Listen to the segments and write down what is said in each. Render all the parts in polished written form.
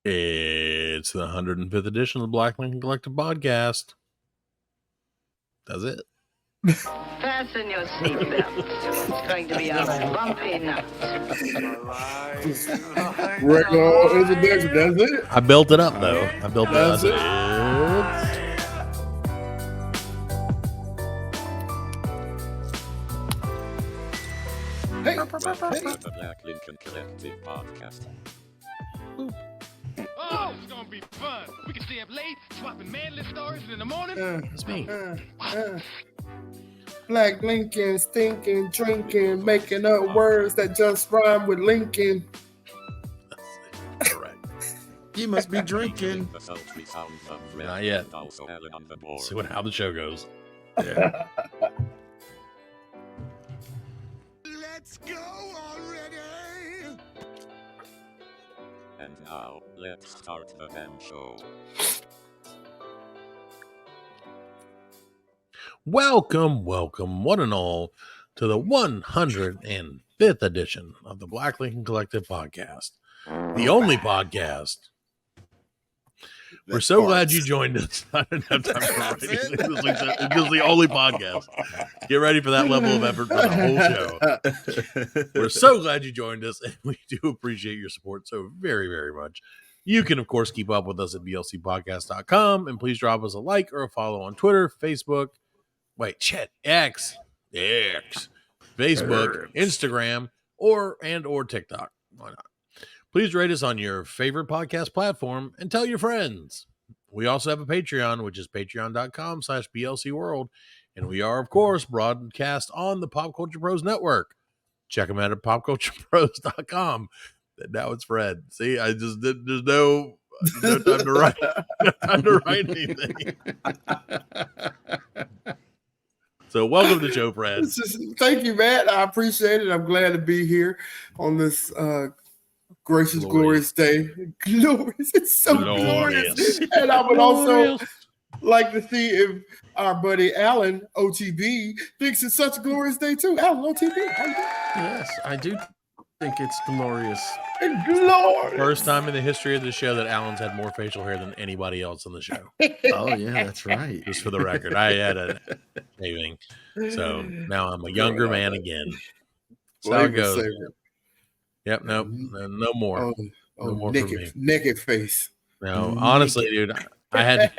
It's the 105th edition of the Black Lincoln Collective podcast. That's it. Fasten your seatbelts. It's going to be a bumpy night. Regular introduction, that's it. I built it up, though. I built it up. That's it. Hey. The Black Lincoln Collective podcast. Oh, it's gonna be fun. We can stay up late, swapping manly stories, and in the morning. That's me. Black Lincoln, stinking, drinking, making up words that just rhyme with Lincoln. Correct. You must be drinking. The sultry sounds of Red Not yet. and also Alan on the board. See how the show goes. Yeah. Let's go already. And now, let's start the damn show. Welcome, one and all, to the 105th edition of the Black Lincoln Collective podcast. The only podcast. We're so glad you joined us. I didn't have time to write it. It's just the only podcast. Get ready for that level of effort for the whole show. We're so glad you joined us, and we do appreciate your support so very, very much. You can, of course, keep up with us at blcpodcast.com, and please drop us a like or a follow on Twitter, Facebook, Facebook, Instagram, or TikTok. Why not? Please rate us on your favorite podcast platform and tell your friends. We also have a Patreon, which is patreon.com/blcworld. And we are, of course, broadcast on the Pop Culture Pros Network. Check them out at popculturepros.com. Now it's Fred. See, there's no time to write. No time to write anything. So welcome to the show, Fred. Thank you, Matt. I appreciate it. I'm glad to be here on this gracious, glorious day. Glorious. It's so glorious. And I would also like to see if our buddy Alan, OTB, thinks it's such a glorious day too. Alan, OTB, how you doing? Yes, I do think it's glorious. It's glorious. First time in the history of the show that Alan's had more facial hair than anybody else on the show. Oh, yeah, that's right. Just for the record, I had a shaving. So now I'm a younger man again. That's how it goes. Yep, no more. No more for me. Naked face. No, honestly, dude, I had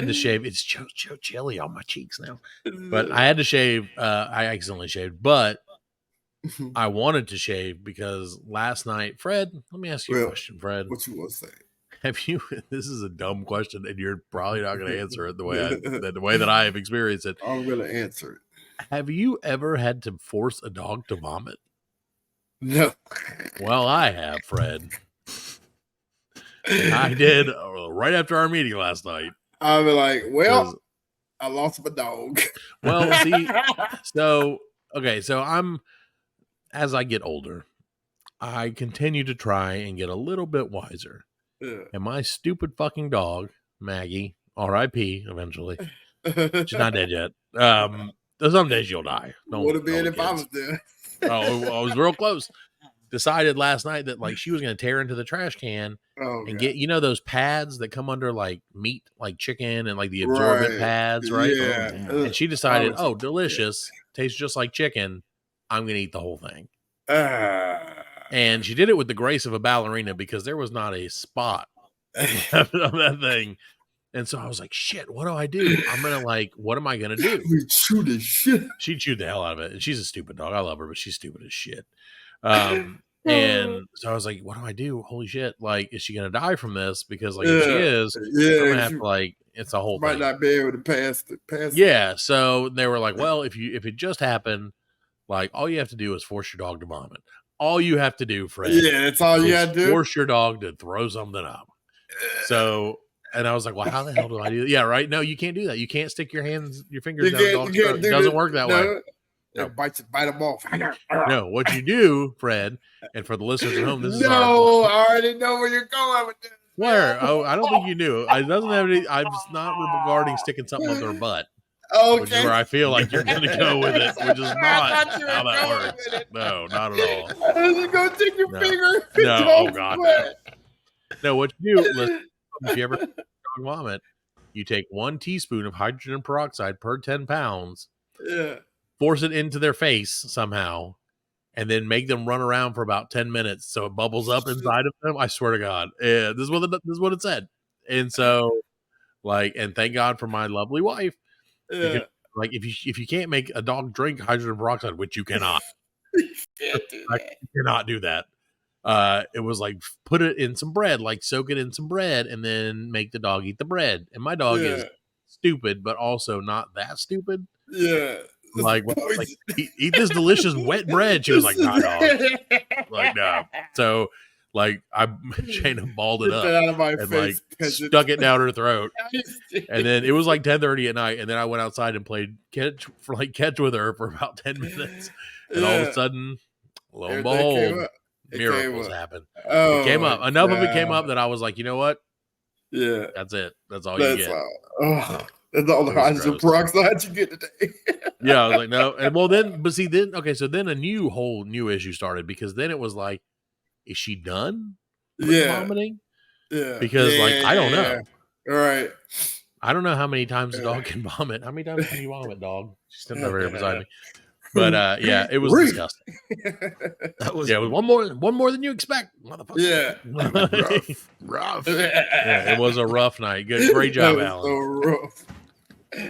to shave. It's so chilly on my cheeks now. But I had to shave. I accidentally shaved, but I wanted to shave because last night, Fred, let me ask you a question, Fred. What you want to say? Have you, this is a dumb question, and you're probably not going to answer it the way that I have experienced it. I'm going to answer it. Have you ever had to force a dog to vomit? No. Well, I have, Fred. I did right after our meeting last night. I was like, well, I lost my dog. Well, see, so as I get older, I continue to try and get a little bit wiser. Yeah. And my stupid fucking dog, Maggie, R.I.P. eventually. She's not dead yet. Some days you'll die. Would have been if I was there. I was real close. Decided last night that like she was going to tear into the trash can and get, those pads that come under like meat, like chicken and like the absorbent pads, right? Yeah. And she decided, delicious, tastes just like chicken. I'm going to eat the whole thing. And she did it with the grace of a ballerina because there was not a spot of that thing. And so I was like, shit, what do I do? I'm going to what am I going to do? We chewed the shit. She chewed the hell out of it. And she's a stupid dog. I love her, but she's stupid as shit. And so I was like, what do I do? Holy shit. Is she going to die from this? Because if she is, I'm going to have to it's a whole thing. Might not be able to pass it. Yeah. So they were like, well, if it just happened, all you have to do is force your dog to vomit. All you have to do, Fred. Yeah, that's all you got to do. Force your dog to throw something up. So, and I was like, well, how the hell do I do that? Yeah, right. No, you can't do that. You can't stick your fingers down the dog's throat. It doesn't work that way. No. Bite them off. No, what you do, Fred, and for the listeners at home, this is I already know where you're going with this. Where? Oh, I don't think you knew. It doesn't have any. I'm not regarding sticking something up their butt. Okay. Which is where I feel like you're going to go with it, which is not how that works. No, not at all. I was going to take your finger. No, oh God. No, what you do, listen, if you ever dog vomit, you take 1 teaspoon of hydrogen peroxide per 10 pounds, Yeah. force it into their face somehow, and then make them run around for about 10 minutes so it bubbles up inside of them. I swear to God. Yeah, this is what it said. And so, like, and thank God for my lovely wife. Because, Yeah. like, if you can't make a dog drink hydrogen peroxide, which you cannot, Can't do like, that. you cannot do that. It was like put it in some bread, like soak it in some bread, and then make the dog eat the bread. And my dog is Yeah. stupid, but also not that stupid. Yeah. Like, eat this delicious wet bread. She was like, nah, dog. Like, no. So, like, I Shayna balled it Get up that out of my and face. like stuck it down her throat. And then it was like 10:30 at night, and then I went outside and played catch with her for about 10 minutes. And all of a sudden, lo and behold, miracles happened. Oh, it came up. Enough of it came up that I was like, you know what? Yeah. That's it. That's all you get. That's all the It was hydrogen gross. peroxide you get today. Yeah, I was like, no. And well, then, but see, then, okay, so then a whole new issue started because then it was like, is she done vomiting? Yeah. Because, like, I don't know. All right. I don't know how many times a dog can vomit. How many times can you vomit, dog? She's sitting over here beside me. But yeah, it was disgusting. That was Yeah, it was one more than you expect, motherfucker. Yeah. rough. Yeah, it was a rough night. Great job, That was Alan. so rough.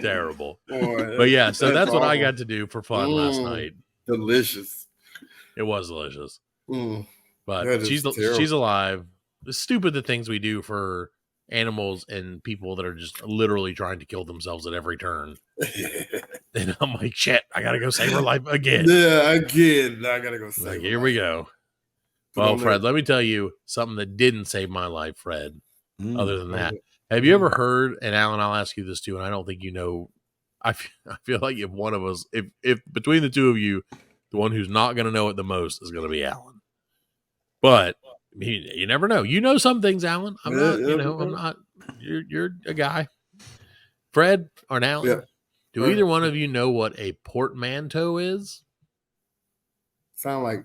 Terrible. Boy, But yeah, so that's what I awful. got to do for fun last night. Delicious. It was delicious. That But is she's terrible. alive. It's stupid the things we do for animals and people that are just literally trying to kill themselves at every turn. And I'm like, shit, I gotta go save her life again. Yeah, again. I gotta go save Like, her here we go. Well, Fred, let me tell you something that didn't save my life, Fred. Other than that, have you ever heard? And Alan, I'll ask you this too. And I don't think you know. I feel like if one of us, if between the two of you, the one who's not going to know it the most is going to be Alan. But you never know. You know some things, Alan. I'm not. You know, I'm not. You're a guy. Fred or Alan. Yeah. Do either one of you know what a portmanteau is? Sound like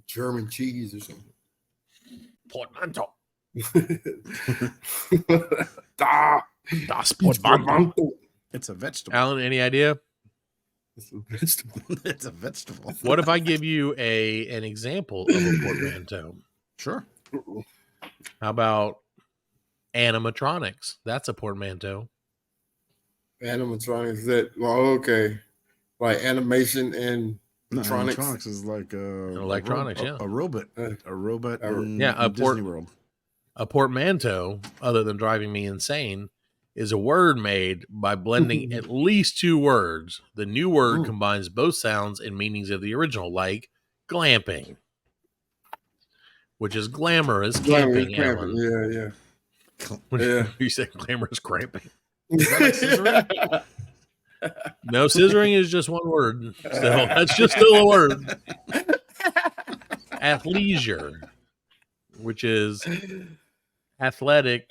German cheese or something. Portmanteau. Das Portmanteau. It's a vegetable. Alan, any idea? It's a vegetable. It's a vegetable. What if I give you an example of a portmanteau? Sure. How about animatronics? That's a portmanteau. Animatronics. Okay. Like animation and No, Electronics. animatronics is like Electronics, yeah. a robot. A robot in, yeah, in Disney World. A portmanteau, other than driving me insane, is a word made by blending at least 2 words. The new word combines both sounds and meanings of the original, like glamping, which is glamorous camping, Alan. Yeah. Yeah. You said glamorous cramping. Is that like scissoring? No, scissoring is just one word. Still, that's just still a word. Athleisure, which is athletic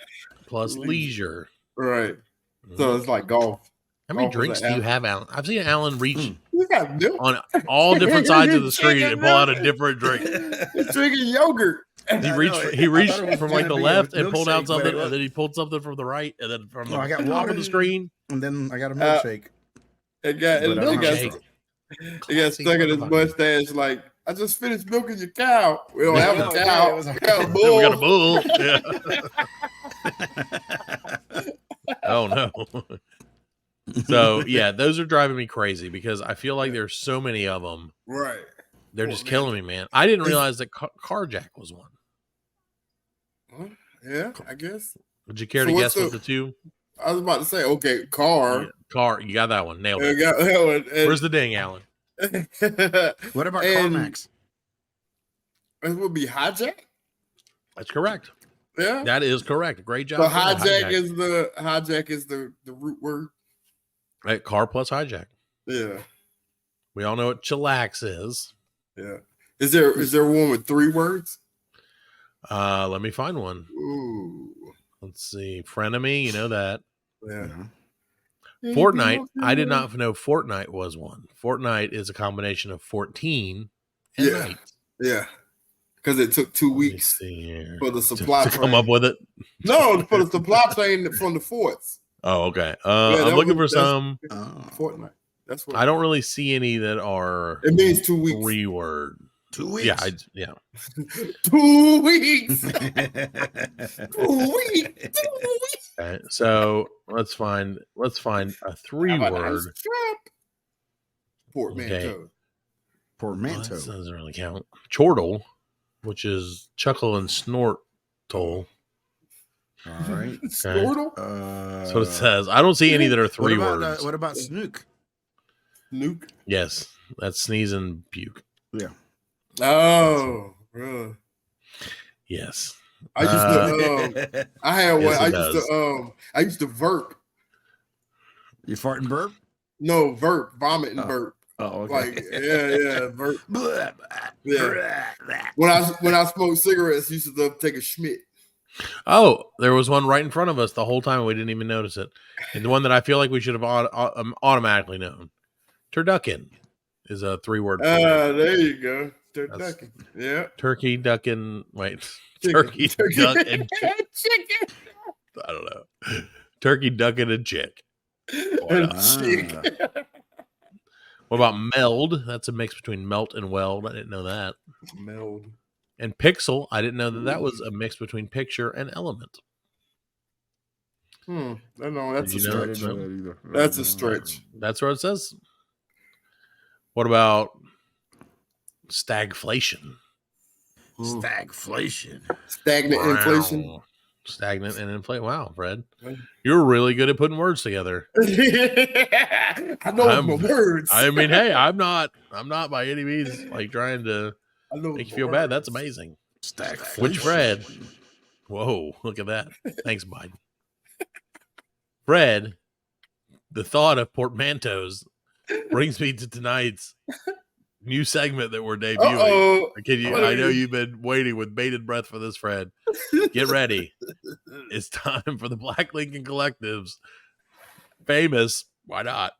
plus leisure. Right. So it's like golf. How many Golf is drinks an do you have, Alan? I've seen Alan reach You got milk. on all different sides of the screen and pull out a different drink. He's drinking yogurt. He reached from like the left and pulled out milkshake, something, but- and then he pulled something from the right, and then from the I got top water. of the screen. And then I got a milkshake. It got But I don't have Shake. It got stuck in his mustache like, I just finished milking your cow. We don't have a Yeah, cow. it was a- We got a bull. We got a bull. Yeah. Oh no. So yeah, those are driving me crazy because I feel like there's so many of them. Right. They're just killing me, man. I didn't realize that carjack was one. Huh? Yeah, I guess. Would you care So to what's guess what the 2? I was about to say, okay, car. Yeah, car. You got that one. Nailed I it. got that one. Where's the ding, Alan? What about And- CarMax? It would be hijack. That's correct. Yeah. That is correct. Great job. So Fred. hijack is the root word. Right, car plus hijack. Yeah. We all know what chillax is. Yeah. Is there one with 3 words? Let me find one. Ooh. Let's see. Frenemy, you know that. Yeah. Fortnite. I did not know Fortnite was one. Fortnite is a combination of 14 and Yeah. night. Yeah. because it took 2 Let me weeks see here. for the supply to train. come up with it. No, for the supply chain from the forts. Oh, okay. Yeah, I'm looking for some. Fortnite. That's what I don't really see any that are. it means. 2 weeks. 3 word. 2 weeks. Yeah, yeah. 2 weeks. 2 weeks. 2 weeks. Okay, so let's find a 3 word. Portmanteau. Portmanteau. Well, that doesn't really count. Chortle, which is chuckle and snort toll. All right. Snortle? That's what it says. I don't see any that are 3 words. What about snook? Nuke. Yes, that's sneeze and puke. Yeah. Oh, really? Yes. I used to. I had one. Yes, I used to verp. You fart and burp? No, verp, vomit and burp. Oh, okay. Like verp. Yeah. When I smoked cigarettes, I used to take a Schmidt. Oh, there was one right in front of us the whole time. We didn't even notice it. And the one that I feel like we should have automatically known. Turducken is a 3 word. There you go. Turducken. Yeah. Turkey, ducking. Wait. Chicken. Turkey, duck, and chicken. I don't know. Turkey, ducking, and chick. And chick. What about meld? That's a mix between melt and weld. I didn't know that. Meld. And pixel. I didn't know that was a mix between picture and element. No, that's a Did you know stretch. that? That's a stretch. That's what it says. What about stagflation? Stagflation. Stagnant inflation. Stagnant and inflation. Wow, Fred. You're really good at putting words together. I know my words. I mean, hey, I'm not by any means like trying to make you feel bad. That's amazing. Stagflation. Which Fred? Whoa, look at that. Thanks, Biden. Fred, the thought of portmanteaus brings me to tonight's new segment that we're debuting. I know you've been waiting with bated breath for this, Fred. Get ready. It's time for the Black Lincoln Collective's famous, why not,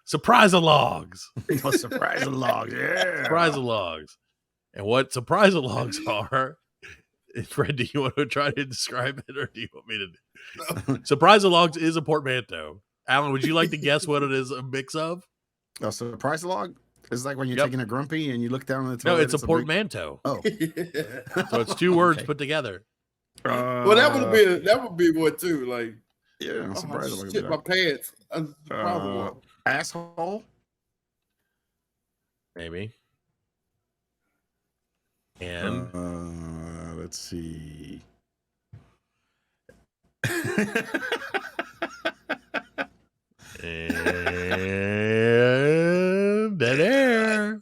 Suprisolugues. Suprisolugues, yeah. Suprisolugues. And what Suprisolugues are, Fred, do you want to try to describe it or do you want me to? Suprisolugues is a portmanteau. Alan, would you like to guess what it is a mix of? Oh, Suprisolugue? It's like when you're taking a grumpy and you look down on the toilet. No, it's a portmanteau. Oh. So it's 2 words put together. Well, that would be one too. Like, yeah, I'm surprised. Shit my pants. Asshole? Maybe. And let's see. And dead air.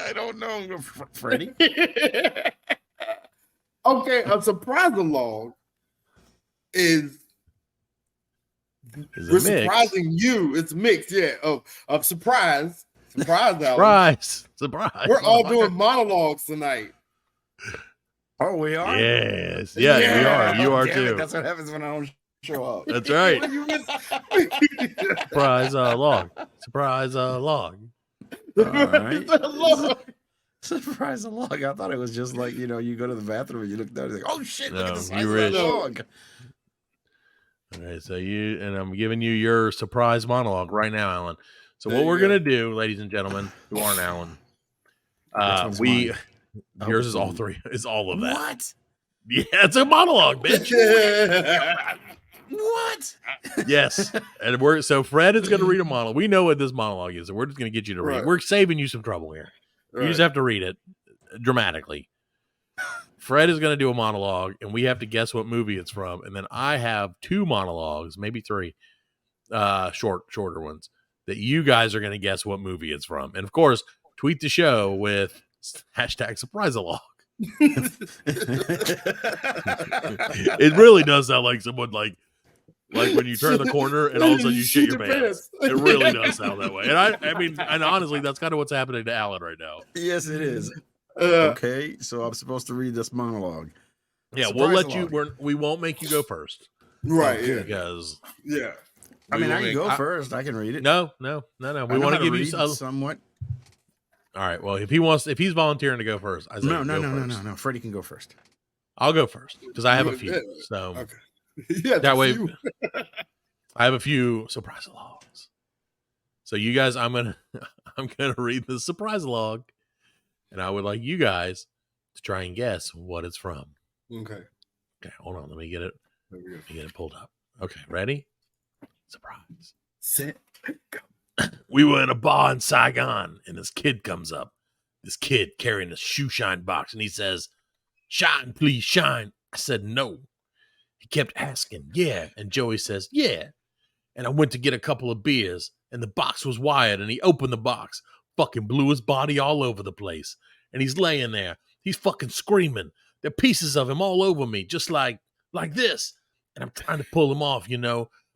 I don't know, Freddie. Okay, a surprisalogue is we're surprising you. It's mixed, yeah. Of surprise. Surprise. We're all doing monologues tonight. Oh, we are? Yes. Yeah, we are. You are too. That's what happens when I don't show up. That's right. Surprise log. Surprise log. All right. Suprisalogue. I thought it was just like, you go to the bathroom and you look down and you're like, oh shit, look at the size of that log. All right, so I'm giving you your surprise monologue right now, Alan. So what we're gonna do, ladies and gentlemen, who aren't Alan, yours is all 3, is all of that. What? Yeah, it's a monologue, bitch. What? Yes, and so Fred is gonna read a monologue. We know what this monologue is, and we're just gonna get you to read. Right. We're saving you some trouble here. You just have to read it dramatically. Fred is going to do a monologue, and we have to guess what movie it's from. And then I have 2 monologues, maybe 3, shorter ones, that you guys are going to guess what movie it's from. And, of course, tweet the show with #Suprisalogue. It really does sound like someone like when you turn the corner and all of a sudden you shit your pants. It really does sound that way. And I mean, honestly, that's kind of what's happening to Alan right now. Yes, it is. Okay, so I'm supposed to read this monologue. Yeah, we'll let you. We won't make you go first, right? Yeah, because I mean, I can go first. I can read it. No. We want to give you somewhat. All right. Well, if he's volunteering to go first, I say no. Freddie can go first. I'll go first because I have a few. So okay. Yeah, that way, I have a few surprise logs. So you guys, I'm gonna read the surprise log, and I would like you guys to try and guess what it's from. Okay. Okay, hold on. Let me get it. Let me get it pulled up. Okay, ready? Surprise. Set. Go. We were in a bar in Saigon, and this kid comes up. This kid carrying a shoe shine box, and he says, "Shine, please, shine." I said, "No." He kept asking, "Yeah." And Joey says, "Yeah." And I went to get a couple of beers, and the box was wired, and he opened the box, fucking blew his body all over the place. And he's laying there. He's fucking screaming. There are pieces of him all over me, just like this. And I'm trying to pull him off,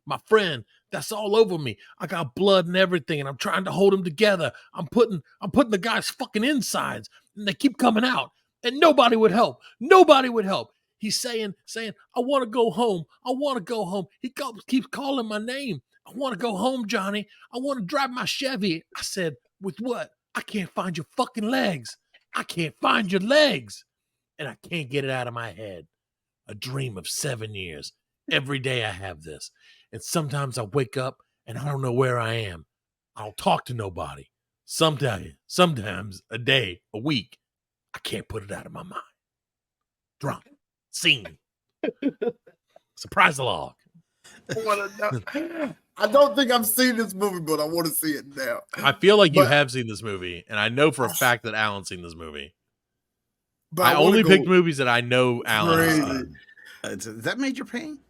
My friend, that's all over me. I got blood and everything, and I'm trying to hold him together. I'm putting the guy's fucking insides, and they keep coming out. And nobody would help. Nobody would help. He's saying, "I want to go home. I want to go home." He keeps calling my name. "I want to go home, Johnny. I want to drive my Chevy." I said, "With what?" "I can't find your fucking legs. I can't find your legs." And I can't get it out of my head. A dream of 7 years. Every day I have this. And sometimes I wake up and I don't know where I am. I don't talk to nobody. Sometimes a day, a week, I can't put it out of my mind. Drunk. Scene. Surprise log. I don't think I've seen this movie, but I want to see it now. I feel like you have seen this movie, and I know for a fact that Alan's seen this movie. But I only picked movies that I know Alan has seen. Is that Major Pain?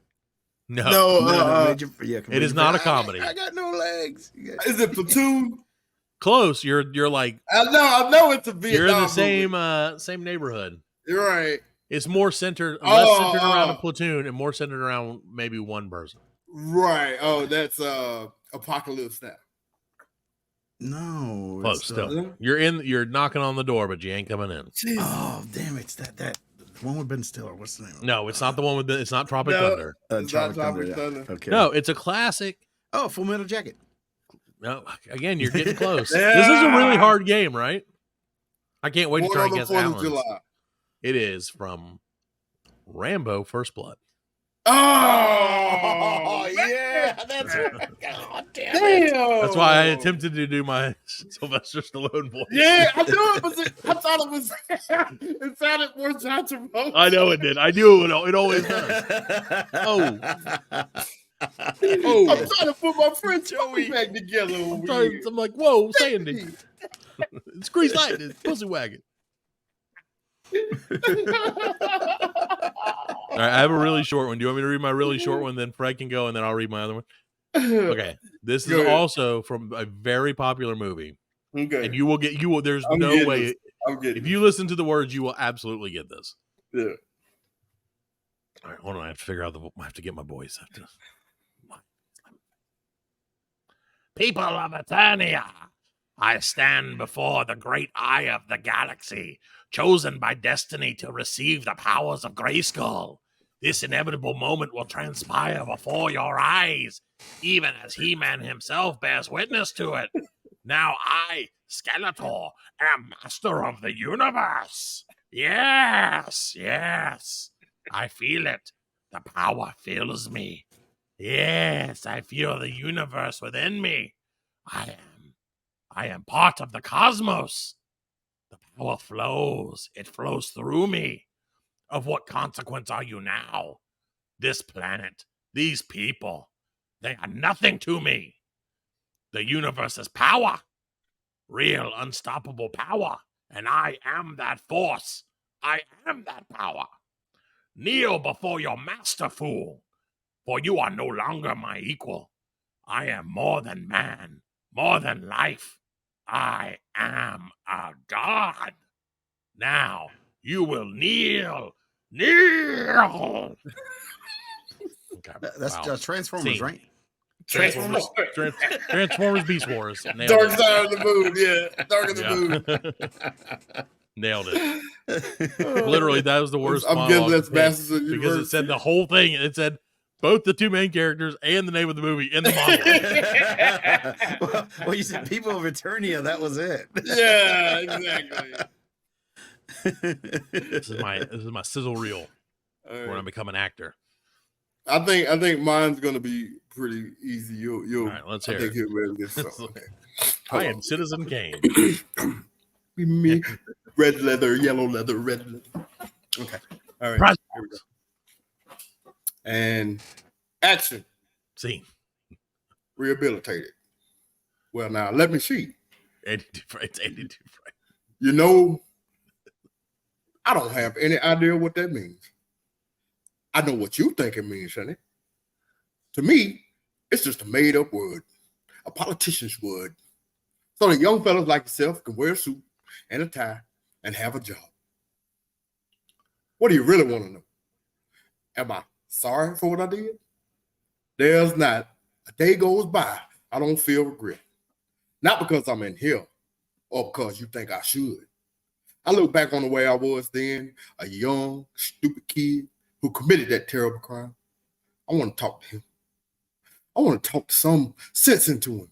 No. Major it is not a comedy. I got no legs. Is it Platoon? Close. You're like I know it's a Vietnam. You're in the same neighborhood. You're right. It's more less centered around a platoon and more centered around maybe one person. Right. Oh, that's Apocalypse Now. No. Close still. You're knocking on the door, but you ain't coming in. Jesus. Oh, damn, it's that one with Ben Stiller. What's the name? No, it's not the one with it's not Tropic Thunder. It's not Tropic Thunder. Yeah. Okay. No, it's a classic. Oh, Full Metal Jacket. No, again, you're getting close. Yeah. This is a really hard game, right? I can't wait to try and guess Alan's. It is from Rambo: First Blood. Oh yeah, that's right. Oh, damn. That's why I attempted to do my Sylvester Stallone voice. Yeah, I knew it was. I thought it was. It sounded more John Travolta. I know it did. I knew it always does. Oh. I'm trying to put my friend Joey back together. I'm like, whoa, Sandy. It's Grease Lightning, Pussy Wagon. All right, I have a really short one. Do you want me to read my really short one? Then Fred can go, and then I'll read my other one. Okay, this is also from a very popular movie. Okay, and you will. There's no way. If you listen to the words, you will absolutely get this. Yeah. All right, hold on. I have to figure out I have to get my voice. People of Eternia, I stand before the great eye of the galaxy, chosen by destiny to receive the powers of Grayskull. This inevitable moment will transpire before your eyes, even as He-Man himself bears witness to it. Now I, Skeletor, am master of the universe. Yes. I feel it. The power fills me. Yes, I feel the universe within me. I am part of the cosmos. The power flows. It flows through me. Of what consequence are you now? This planet, these people, they are nothing to me. The universe is power. Real, unstoppable power. And I am that force. I am that power. Kneel before your master, fool. For you are no longer my equal. I am more than man, more than life. I am a god. Now you will kneel. Kneel. Okay. That's Transformers, right? Transformers, Beast Wars. Dark Side of the Moon, yeah. Dark of the Moon. Nailed it. Literally, that was the worst I'm getting this Masters of the because it said the whole thing. It said both the two main characters and the name of the movie in the monologue. well, you said People of Eternia. That was it. Yeah, exactly. This is my sizzle reel when I become an actor. I think mine's gonna be pretty easy. You'll All right, let's hear it. you'll really get some. Okay. I am Citizen Kane. Me, red leather, yellow leather, red leather. Okay. All right. Surprise. Here we go. And action. Scene. Rehabilitated. Well, now let me see. 82 frames. 82 frames. You know, I don't have any idea what that means. I know what you think it means, honey. To me, it's just a made-up word, a politician's word. So that young fellas like yourself can wear a suit and a tie and have a job. What do you really want to know? Am I sorry for what I did? There's not a day goes by I don't feel regret. Not because I'm in hell or because you think I should. I look back on the way I was then, a young, stupid kid who committed that terrible crime. I want to talk to him. I want to talk some sense into him.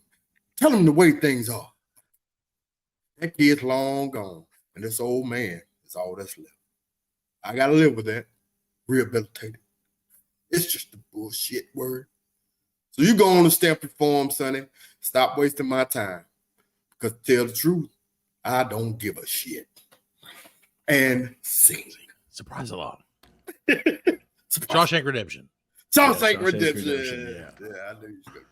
Tell him the way things are. That kid's long gone, and this old man is all that's left. I got to live with that. Rehabilitated. It's just a bullshit word. So you go on and stamp your form, sonny. Stop wasting my time. Because to tell the truth, I don't give a shit. And sing. Surprisolugues. Shawshank Redemption. Shawshank Shawshank Redemption. Redemption, Yeah, I knew you should.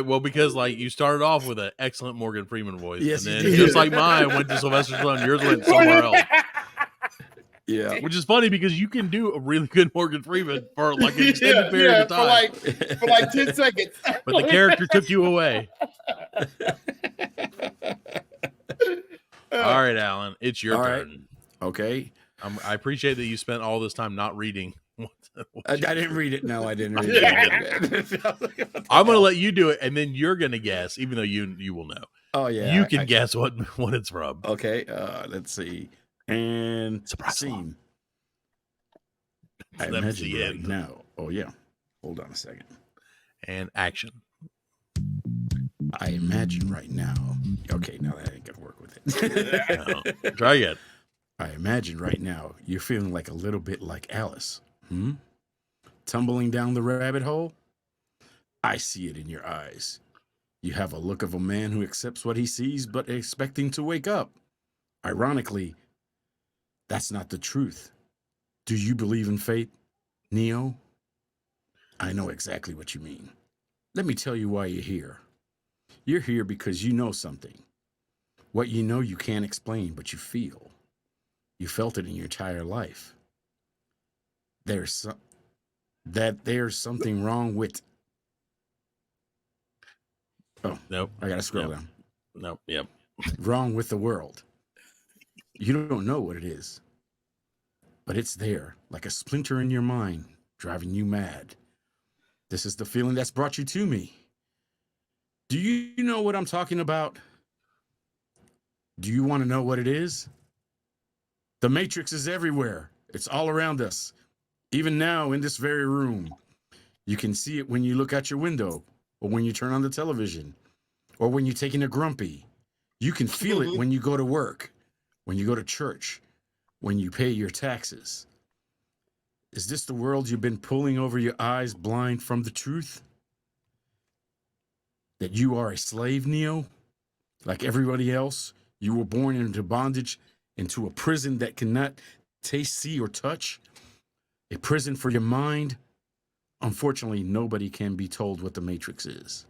Well, because like you started off with an excellent Morgan Freeman voice, Yes, and you then did. just like mine went to Sylvester Stallone, yours went somewhere else. Yeah. Which is funny because you can do a really good Morgan Freeman for like an extended period of time, for like 10 seconds. but the character took you away. All right, Alan, it's your All turn. right. Okay. I appreciate that you spent all this time not reading. I didn't read it. No, I didn't read it. I'm going to let you do it, and then you're going to guess, even though you will know. Oh, yeah. You can guess what it's from. Okay. Let's see. And Surprise scene. I That was imagine the right end. now. Oh, yeah. Hold on a second. And action. I imagine right now. Okay, now that ain't gonna work with it. No. Try again. I imagine right now you're feeling like a little bit like Alice. Tumbling down the rabbit hole? I see it in your eyes. You have a look of a man who accepts what he sees but expecting to wake up. Ironically, that's not the truth. Do you believe in fate, Neo? I know exactly what you mean. Let me tell you why you're here. You're here because you know something. What you know you can't explain, but you feel. You felt it in your entire life. There's something wrong with. Oh, Nope. I gotta scroll down. Nope. Yep. Wrong with the world. You don't know what it is, but it's there, like a splinter in your mind, driving you mad. This is the feeling that's brought you to me. Do you know what I'm talking about? Do you want to know what it is? The Matrix is everywhere. It's all around us. Even now in this very room. You can see it when you look out your window, or when you turn on the television, or when you're taking a grumpy. You can feel it when you go to work, when you go to church, when you pay your taxes. Is this the world you've been pulling over your eyes blind from the truth? That you are a slave, Neo? Like everybody else, you were born into bondage, into a prison that cannot taste, see, or touch? A prison for your mind? Unfortunately, nobody can be told what the Matrix is.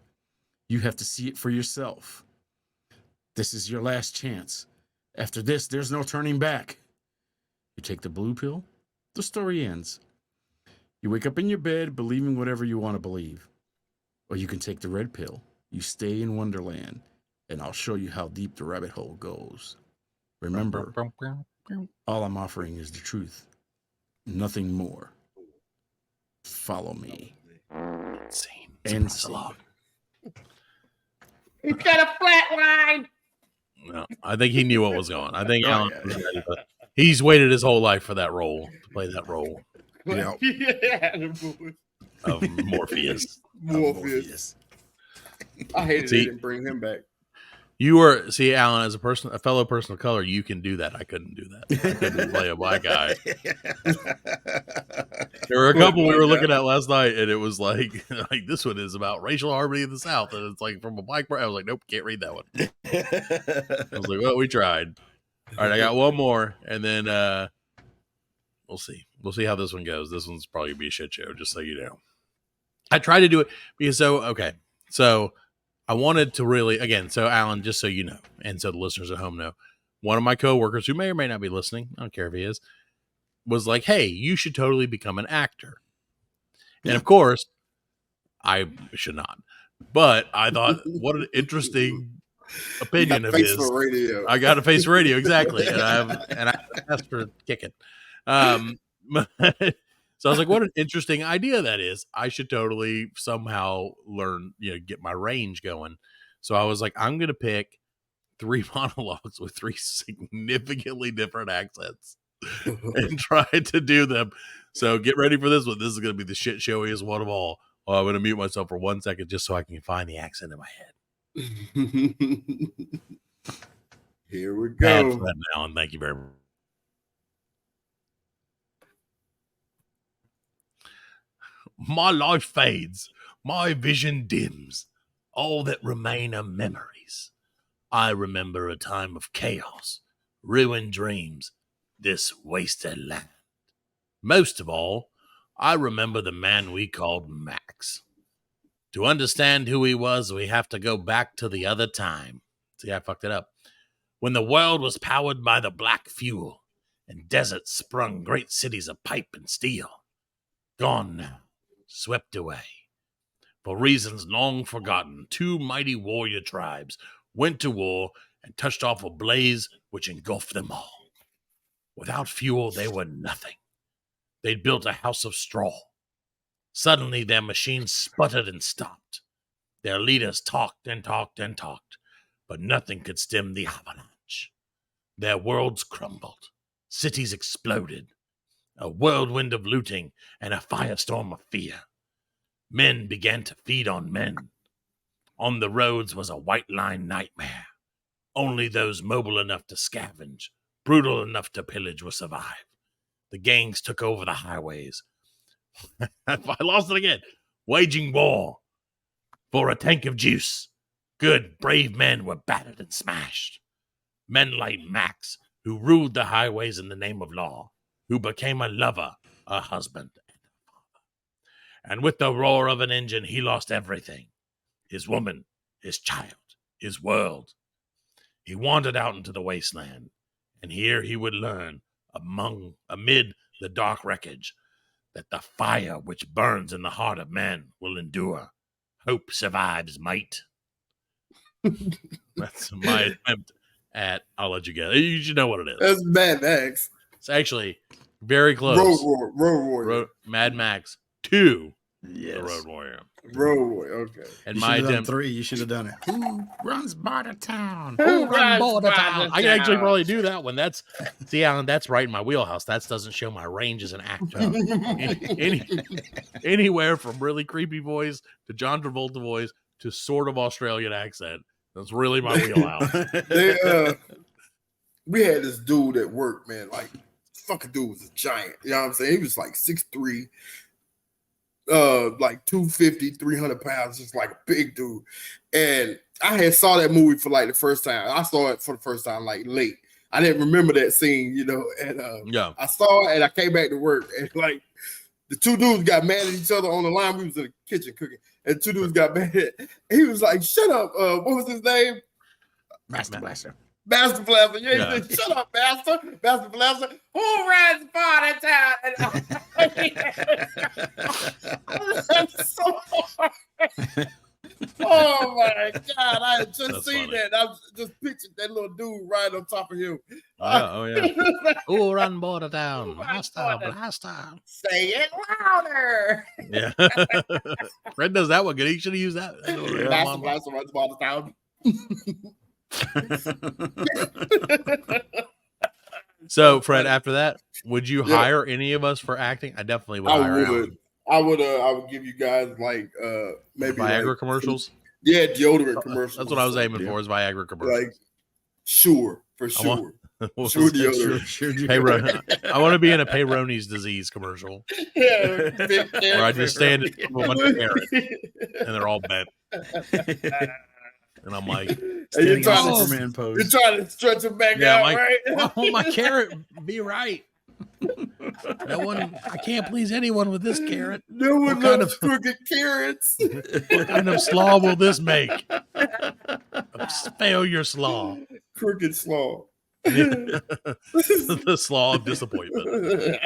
You have to see it for yourself. This is your last chance. After this, there's no turning back. You take the blue pill, the story ends. You wake up in your bed believing whatever you want to believe. Or you can take the red pill. You stay in Wonderland, and I'll show you how deep the rabbit hole goes. Remember, all I'm offering is the truth. Nothing more. Follow me. Scene. And Surprisolugues. He's got a flat line. No, I think he knew what was going. I think Oh, Alan yeah. was ready, but he's waited his whole life for that role, to play that role. Yeah. Yeah. of Morpheus. Morpheus. I hated they didn't bring him back. You were Alan, as a fellow person of color, you can do that. I couldn't do that. I couldn't play a black guy. There were a couple we were looking at last night, and it was like this one is about racial harmony in the South, and it's like from a black person. I was like, nope, can't read that one. I was like, well, we tried. All right, I got one more, and then we'll see. We'll see how this one goes. This one's probably gonna be a shit show, just so you know. I tried to do it because so I wanted to really, again, so Alan, just so you know, and so the listeners at home know, one of my coworkers who may or may not be listening, I don't care if he is, was like, hey, you should totally become an actor. And of course, I should not. But I thought, what an interesting opinion of his. I got a face for radio, exactly. And I asked for kicking. So I was like, what an interesting idea that is. I should totally somehow learn, get my range going. So I was like, I'm going to pick 3 monologues with 3 significantly different accents and try to do them. So get ready for this one. This is going to be the shit showiest one of all. Well, I'm going to mute myself for 1 second just so I can find the accent in my head. Here we go. For that now, and thank you very much. My life fades, my vision dims, all that remain are memories. I remember a time of chaos, ruined dreams, this wasted land. Most of all, I remember the man we called Max. To understand who he was, we have to go back to the other time. See, I fucked it up. When the world was powered by the black fuel, and deserts sprung great cities of pipe and steel. Gone now. Swept away. For reasons long forgotten, 2 mighty warrior tribes went to war and touched off a blaze which engulfed them all. Without fuel, they were nothing. They'd built a house of straw. Suddenly, their machines sputtered and stopped. Their leaders talked and talked and talked, but nothing could stem the avalanche. Their worlds crumbled. Cities exploded. A whirlwind of looting and a firestorm of fear. Men began to feed on men. On the roads was a white line nightmare. Only those mobile enough to scavenge, brutal enough to pillage, will survive. The gangs took over the highways. I lost it again. Waging war for a tank of juice. Good, brave men were battered and smashed. Men like Max, who ruled the highways in the name of law, who became a lover, a husband, and a father. And with the roar of an engine, he lost everything. His woman, his child, his world. He wandered out into the wasteland, and here he would learn, amid the dark wreckage, that the fire which burns in the heart of man will endure. Hope survives might. That's my attempt at, I'll let you get it. You should know what it is. That's Mad Max. It's actually very close. Road Warrior. Mad Max 2. Yes. The Road Warrior. Road Warrior, okay. And my attempt 3, you should have done it. Who runs Barter Town? Who runs Barter Town? I can actually probably do that one. See, Alan, that's right in my wheelhouse. That doesn't show my range as an actor. Anywhere from really creepy voice to John Travolta voice to sort of Australian accent. That's really my wheelhouse. We had this dude at work, man. Like, fucking dude was a giant. You know what I'm saying? He was like 6'3", like 250, 300 pounds, just like a big dude. And I had saw that movie for like the first time. I saw it for the first time like late. I didn't remember that scene, and I saw it and I came back to work, and like the 2 dudes got mad at each other on the line. We was in the kitchen cooking, and 2 dudes got mad. He was like, shut up. What was his name? Master Blaster. Master Blaster. Yeah, he said, shut up, Master. Master Blaster. Who runs Barter Town? So hard. Oh my God. I had just seen that. I just pictured that little dude right on top of him. Oh yeah. Who run Barter Town? Master Blaster. Say it louder. Yeah. Fred does that one good. He should have used that. Master Blaster runs Barter Town. So, Fred, after that, would you hire any of us for acting? I definitely would. I would give you guys like maybe Viagra like commercials. Yeah, deodorant commercials. That's what I was aiming for. Is Viagra commercials. Like, sure, for sure. Sure, deodorant. Sure. I want to be in a Peyronie's disease commercial. Yeah, where I just stand in front of a bunch of carrots and they're all bent. And I'm like, you're trying Superman pose. You're trying to stretch them back out, like, right? I want my carrot be right. No one, I can't please anyone with this carrot. No one What loves crooked carrots. What kind of slaw will this make? A failure slaw. Crooked slaw. The slaw of disappointment.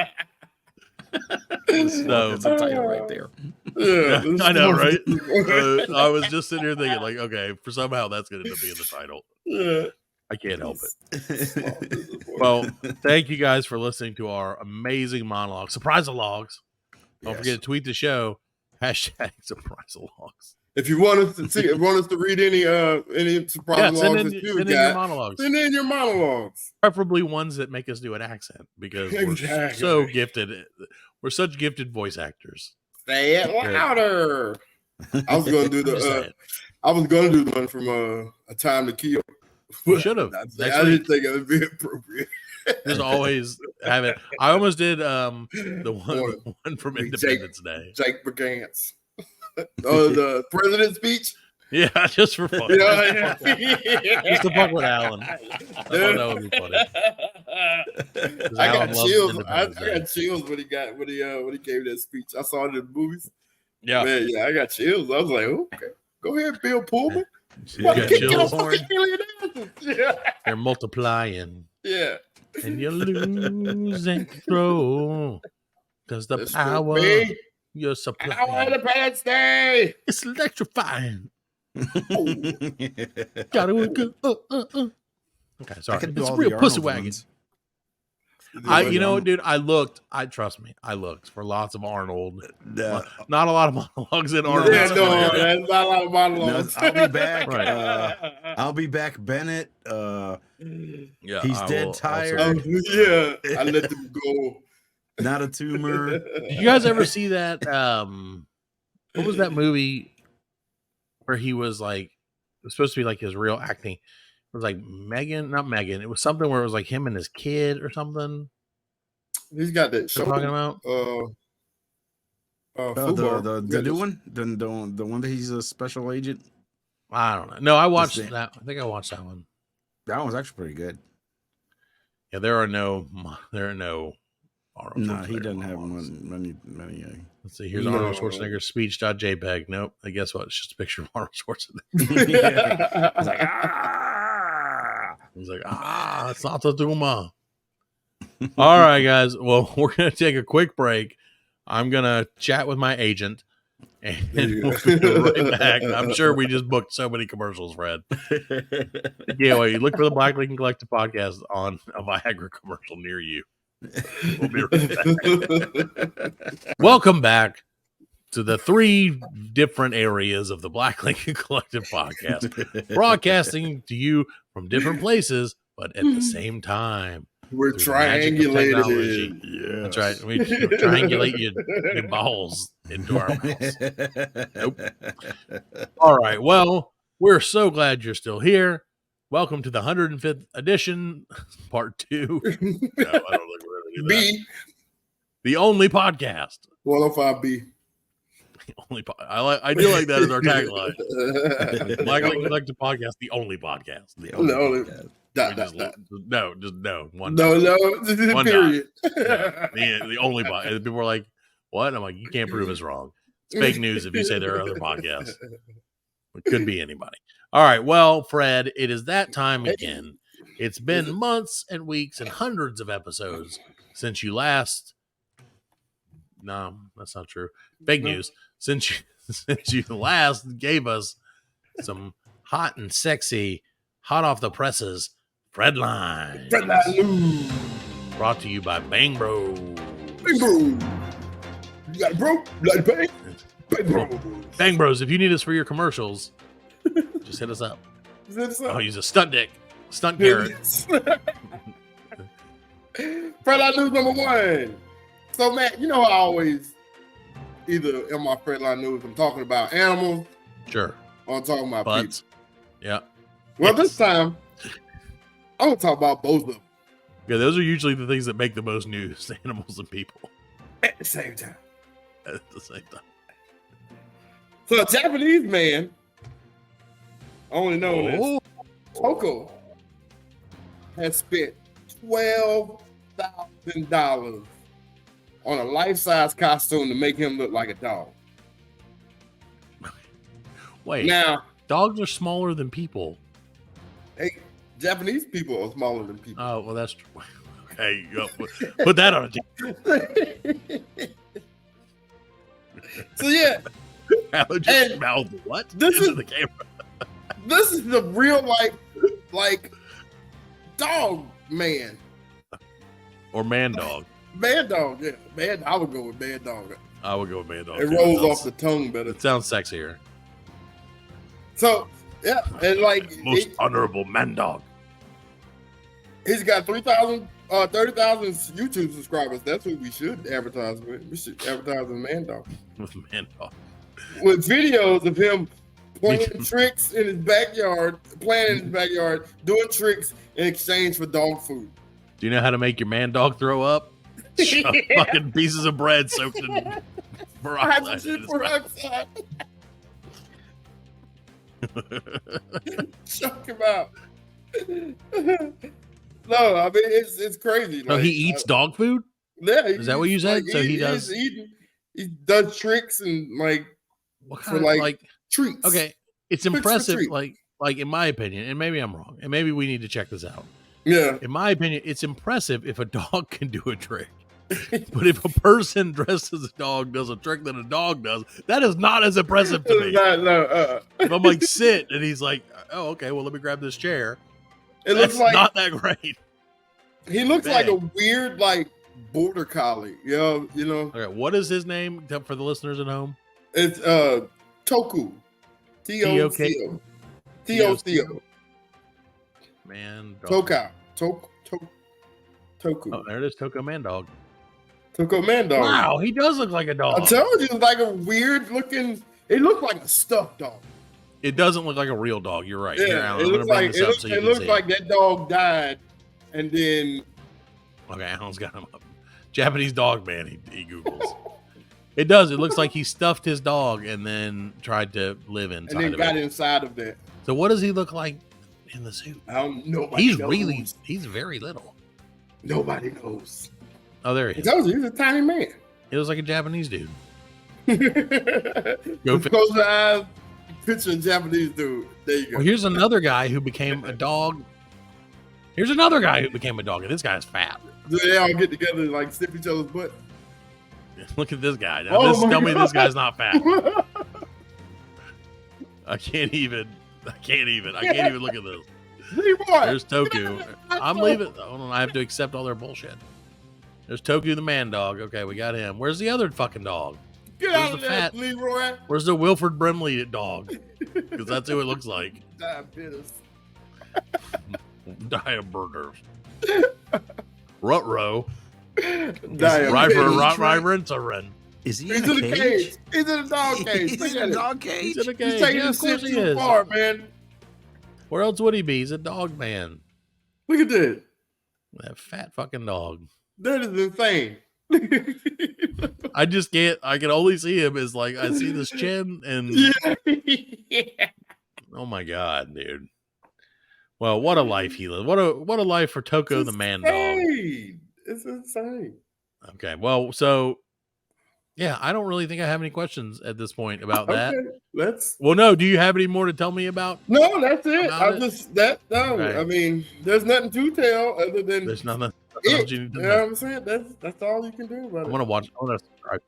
So, that's a title right there. Yeah, I know, right? I was just sitting here thinking, like, okay, for somehow that's going to be in the title. Yeah. I can't help it. Well, thank you guys for listening to our amazing monologue. Surprisalogues. Don't forget to tweet the show. #Surprisalogues. If you want us to see, read any surprisalogues that you got, your monologues. send in your monologues. Preferably ones that make us do an accent because we're so gifted. We're such gifted voice actors. Say it louder. I was going to do the one from A Time to Kill. You should have. I didn't think it would be appropriate. Just always have it. I almost did the one from Independence Day. Jake Brigance. The president's speech. Yeah, just for fun. Yeah. Just to fuck with Alan. I thought that would be funny. I got chills. I got chills when he gave that speech. I saw it in the movies. Yeah, man, I got chills. I was like, okay, go ahead, Bill Pullman. You got chills. They're multiplying. Yeah, and you're losing control because the power you're supplying. Power of the past day. It's electrifying. Gotta go. Okay, sorry. It's a real pussy wagon. You know, dude, I looked for lots of Arnold. Not a lot of monologues in Arnold. Yeah, no, there's not a lot of monologues. No, I'll be back. Right. I'll be back, Bennett. Yeah, he's dead tired. I let them go. Not a tumor. Did you guys ever see that? What was that movie where he was like, it was supposed to be like his real acting? It was like not Megan. It was something where it was like him and his kid or something. He's got that show. Talking about the new one, the one that he's a special agent. I don't know. No, I watched that. I think I watched that one. That one was actually pretty good. Yeah, there are no Arnold. No, he doesn't have many. Let's see. Here's Arnold Schwarzenegger's speech.jpg. Nope. I guess what? It's just a picture of Arnold Schwarzenegger. He's like, it's not the tumor. All right, guys. Well, we're gonna take a quick break. I'm gonna chat with my agent, and we'll be right back. I'm sure we just booked so many commercials, Fred. Yeah, well, you look for the Black Lincoln Collective podcast on a Viagra commercial near you. We'll be right back. Welcome back to the 3 different areas of the Black Lincoln Collective podcast, broadcasting to you from different places, but at the same time. We're triangulated. Yeah, that's right. We triangulate your balls into our mouths. Nope. All right. Well, we're so glad you're still here. Welcome to the 105th edition, part 2. No, I don't think we're going to do that. B. The only podcast. 105B. The only I do like that as our tagline. Black Lincoln Collective podcast, the only podcast. The only podcast. No. One. No. Period. The only podcast. And people are like, "What?" I'm like, "You can't prove us wrong. It's fake news if you say there are other podcasts. It could be anybody." All right. Well, Fred, it is that time again. It's been months and weeks and hundreds of episodes since you last. No, that's not true. Fake news. Since you last gave us some hot and sexy, hot off the presses Fredline. Brought to you by Bang Bro. Bang Bro. You got it, bro? You got it, Bang Bro. Bang Bros, if you need us for your commercials, just hit us up. I'll use a stunt dick. Stunt carrot. Fredline news number 1. So, Matt, you know how I always either in my Fredline news, I'm talking about animals Sure. or I'm talking about Butts. people. Yeah. Well, Yes. this time, I'm going to talk about both of them Yeah, those are usually the things that make the most news, animals and people at the same time. at the same time. So a Japanese man, only known as Oh, Toko, has spent $12,000 on a life-size costume to make him look like a dog. wait. Now, Dogs are smaller than people. hey, Japanese people are smaller than people. Oh, well, that's true. Okay, put that on a So yeah, How just And mouth what? this into is- the camera. this is the real like dog man. Or man dog. Man dog, yeah. Man, I would go with man dog. I would go with man dog. It too. rolls It off the tongue better. sounds sexier. So yeah, and like Most honorable man dog. he's got 30,000 YouTube subscribers. That's what we should advertise with. We should advertise with man dog. With man dog. With videos of him playing tricks in his backyard, doing tricks in exchange for dog food. Do you know how to make your man dog throw up? Shove fucking pieces of bread soaked in peroxide. in his mouth. Choke him out. No, I mean it's crazy. So he eats dog food? Yeah, Is that what you said? So he does- He does tricks and like What For, kind of like, like treats. okay. It's Tricks or impressive, treats. like in my opinion, and maybe I'm wrong, and maybe we need to check this out. Yeah. In my opinion, it's impressive if a dog can do a trick. But if a person dressed as a dog does a trick that a dog does, that is not as impressive to me. If I'm like, sit, and he's like, oh, okay, well, let me grab this chair. It That's looks like not that great. he looks like a bad. weird like border collie. You know. Okay, what is his name for the listeners at home? It's Toku. T-O-C-O. T-O-C-O. Man, dog. Toka. Toku. Oh, there it is, Toko Man Dog. Toko man dog. Wow, he does look like a I dog. told you, it's like a weird looking. It looked like a stuffed dog. It doesn't look like a real dog. You're right. Here, Yeah, Alan, it I'm gonna looks bring like this up so you it can looks see like that dog died, and then Okay, Alan's got him up. Japanese dog man. He Googles. It does. It looks like he stuffed his dog and then tried to live inside and then of got it. inside of that. So what does he look like in the suit? I don't know. He's very little. Nobody knows. Oh, there he I is. told you, he's a tiny man. He looks like a Japanese dude. Go close your eyes, picture a Japanese dude. There you go. Well, here's another guy who became a dog. Here's another guy who became a dog, and this guy's fat. Do they all get together and like sniff each other's butt? Look at this guy. Now, Oh my tell me this God. guy's not fat. I can't even look at this. Leroy, There's Toku. I'm leaving. Hold on, I have to accept all their bullshit. There's Toku the man dog. Okay, we got him. Where's the other fucking dog? get Where's out of the there, fat- Leroy. Where's the Wilford Brimley dog? Because that's who it looks like. Diabetes. Diaburgers. Rutro. Diabetes. River Rottweiler and Soren. Is he He's in in a the cage? cage. He's in the dog cage. He's Look in at a it. dog cage. He's in a cage. He's taking Yeah, this of course shit he too is. far, man. Where else would he be? He's a dog man. Look at this. That fat fucking dog. That is insane. I just can't. I can only see him as like I see this chin and yeah. oh my god, dude. Well, what a life he lived. What a life for Toko the man dog. Insane. It's insane. Okay, well, so yeah, I don't really think I have any questions at this point about that. Okay, let's. Well, no. Do you have any more to tell me about? No, that's it. About I it? just that. No, Okay. I mean, there's nothing to tell other than There's nothing. it. You You need to know know. what I'm saying? That's all you can do about I'm it. gonna watch. I'm gonna subscribe.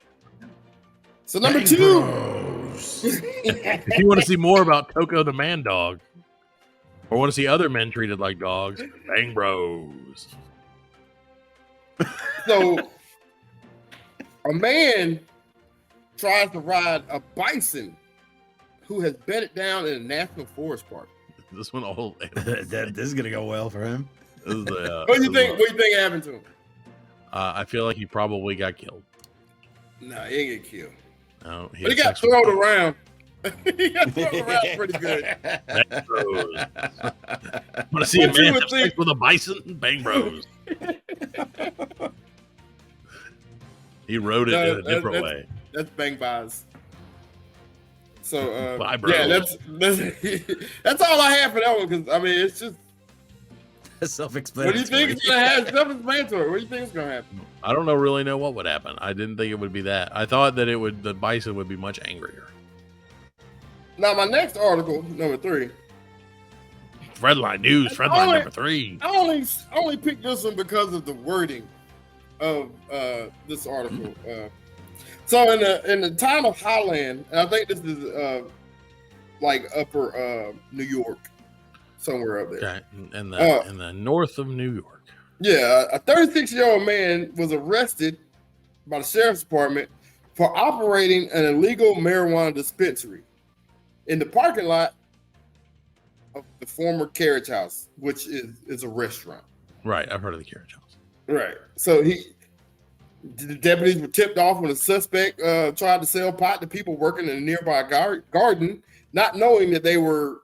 So number Bang 2. Bros. If you want to see more about Toko the man dog, or want to see other men treated like dogs, Bang Bros. So a man tries to ride a bison who has bedded down in a national forest park. This one all. This is gonna go well for him. This is the, What do you think? What do you think happened to him? I feel like he probably got killed. Nah, he didn't get killed. No, But he got thrown around. He got thrown around pretty good. Bang Bros. Want to see a man have sex with a bison? Bang Bros. He wrote it in a different way. That's Bang Bys. So Bye, bro. yeah, that's all I have for that one, because I mean it's just Self-explanatory. what do you think it's gonna have? Self-explanatory. What do you think is gonna happen? I don't really know what would happen. I didn't think it would be that. I thought that the bison would be much angrier. Now my next article, number 3. Fredline news, Fredline number 3. I only picked this one because of the wording of this article. So in the town of Highland, and I think this is like upper New York, somewhere up there. Okay, in the north of New York. Yeah, a 36-year-old man was arrested by the sheriff's department for operating an illegal marijuana dispensary in the parking lot of the former carriage house, which is a restaurant. Right, I've heard of the carriage house. Right. So the deputies were tipped off when a suspect tried to sell pot to people working in a nearby garden, not knowing that they were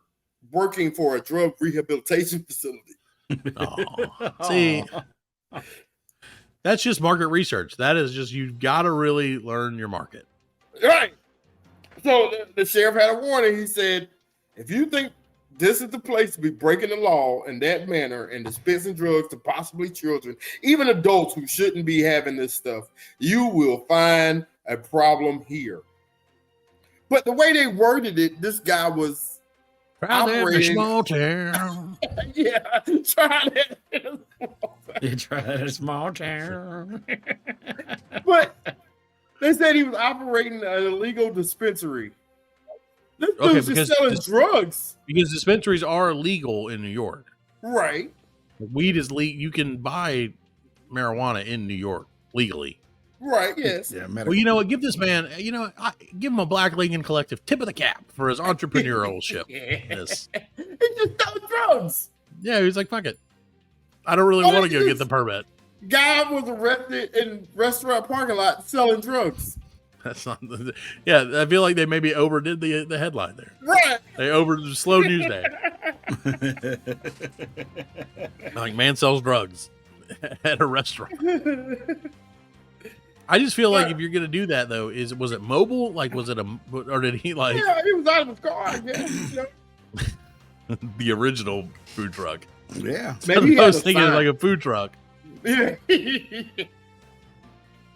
working for a drug rehabilitation facility. See, that's just market research. That is just, you've got to really learn your market. Right. So the sheriff had a warning. He said, if you think this is the place to be breaking the law in that manner and dispensing drugs to possibly children, even adults who shouldn't be having this stuff, you will find a problem here. But the way they worded it, this guy was operating small town. Yeah, trying it in a small town. You tried a small town. But they said he was operating an illegal dispensary. This dude's just selling drugs. Because dispensaries are legal in New York. Right. Weed is legal. You can buy marijuana in New York legally. Right, yes. Yeah, well, you know what? Give this man, give him a Black Lincoln Collective tip of the cap for his entrepreneurship. Yes. He just selling drugs. Yeah, he was like, fuck it. I don't really want to go get the permit. Guy was arrested in restaurant parking lot selling drugs. That's not. Yeah, I feel like they maybe overdid the headline there. Right. They slow news day. Like, man sells drugs at a restaurant. I just feel like if you're gonna do that though, was it mobile? Like, was it or did he like? Yeah, he was out of his car. I guess. The original food truck. Yeah. Maybe I was thinking of like a food truck. Yeah.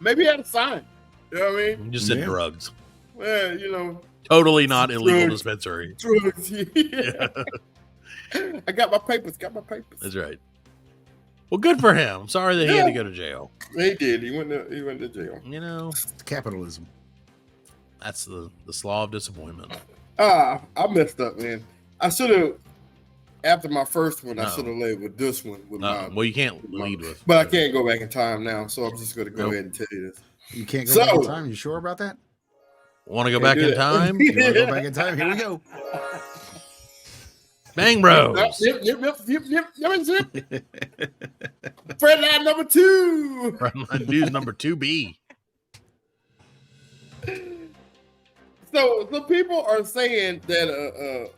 Maybe he had a sign. You know what I mean? Just said drugs. Yeah, Totally not illegal dispensary. Drugs. Yeah. I got my papers. That's right. Well, good for him. I'm sorry that he had to go to jail. He did. He went to jail. Capitalism. That's the slaw of disappointment. I messed up, man. I should have. After my first one, I should have led with this one. Well, you can't lead with. But I can't go back in time now, so I'm just going to go ahead and tell you this. You can't go back in time? You sure about that? Want to go back in time? You want to go back in time? Here we go. Bang Bros. Yep. Fredline number 2. Fredline news number 2B. So people are saying that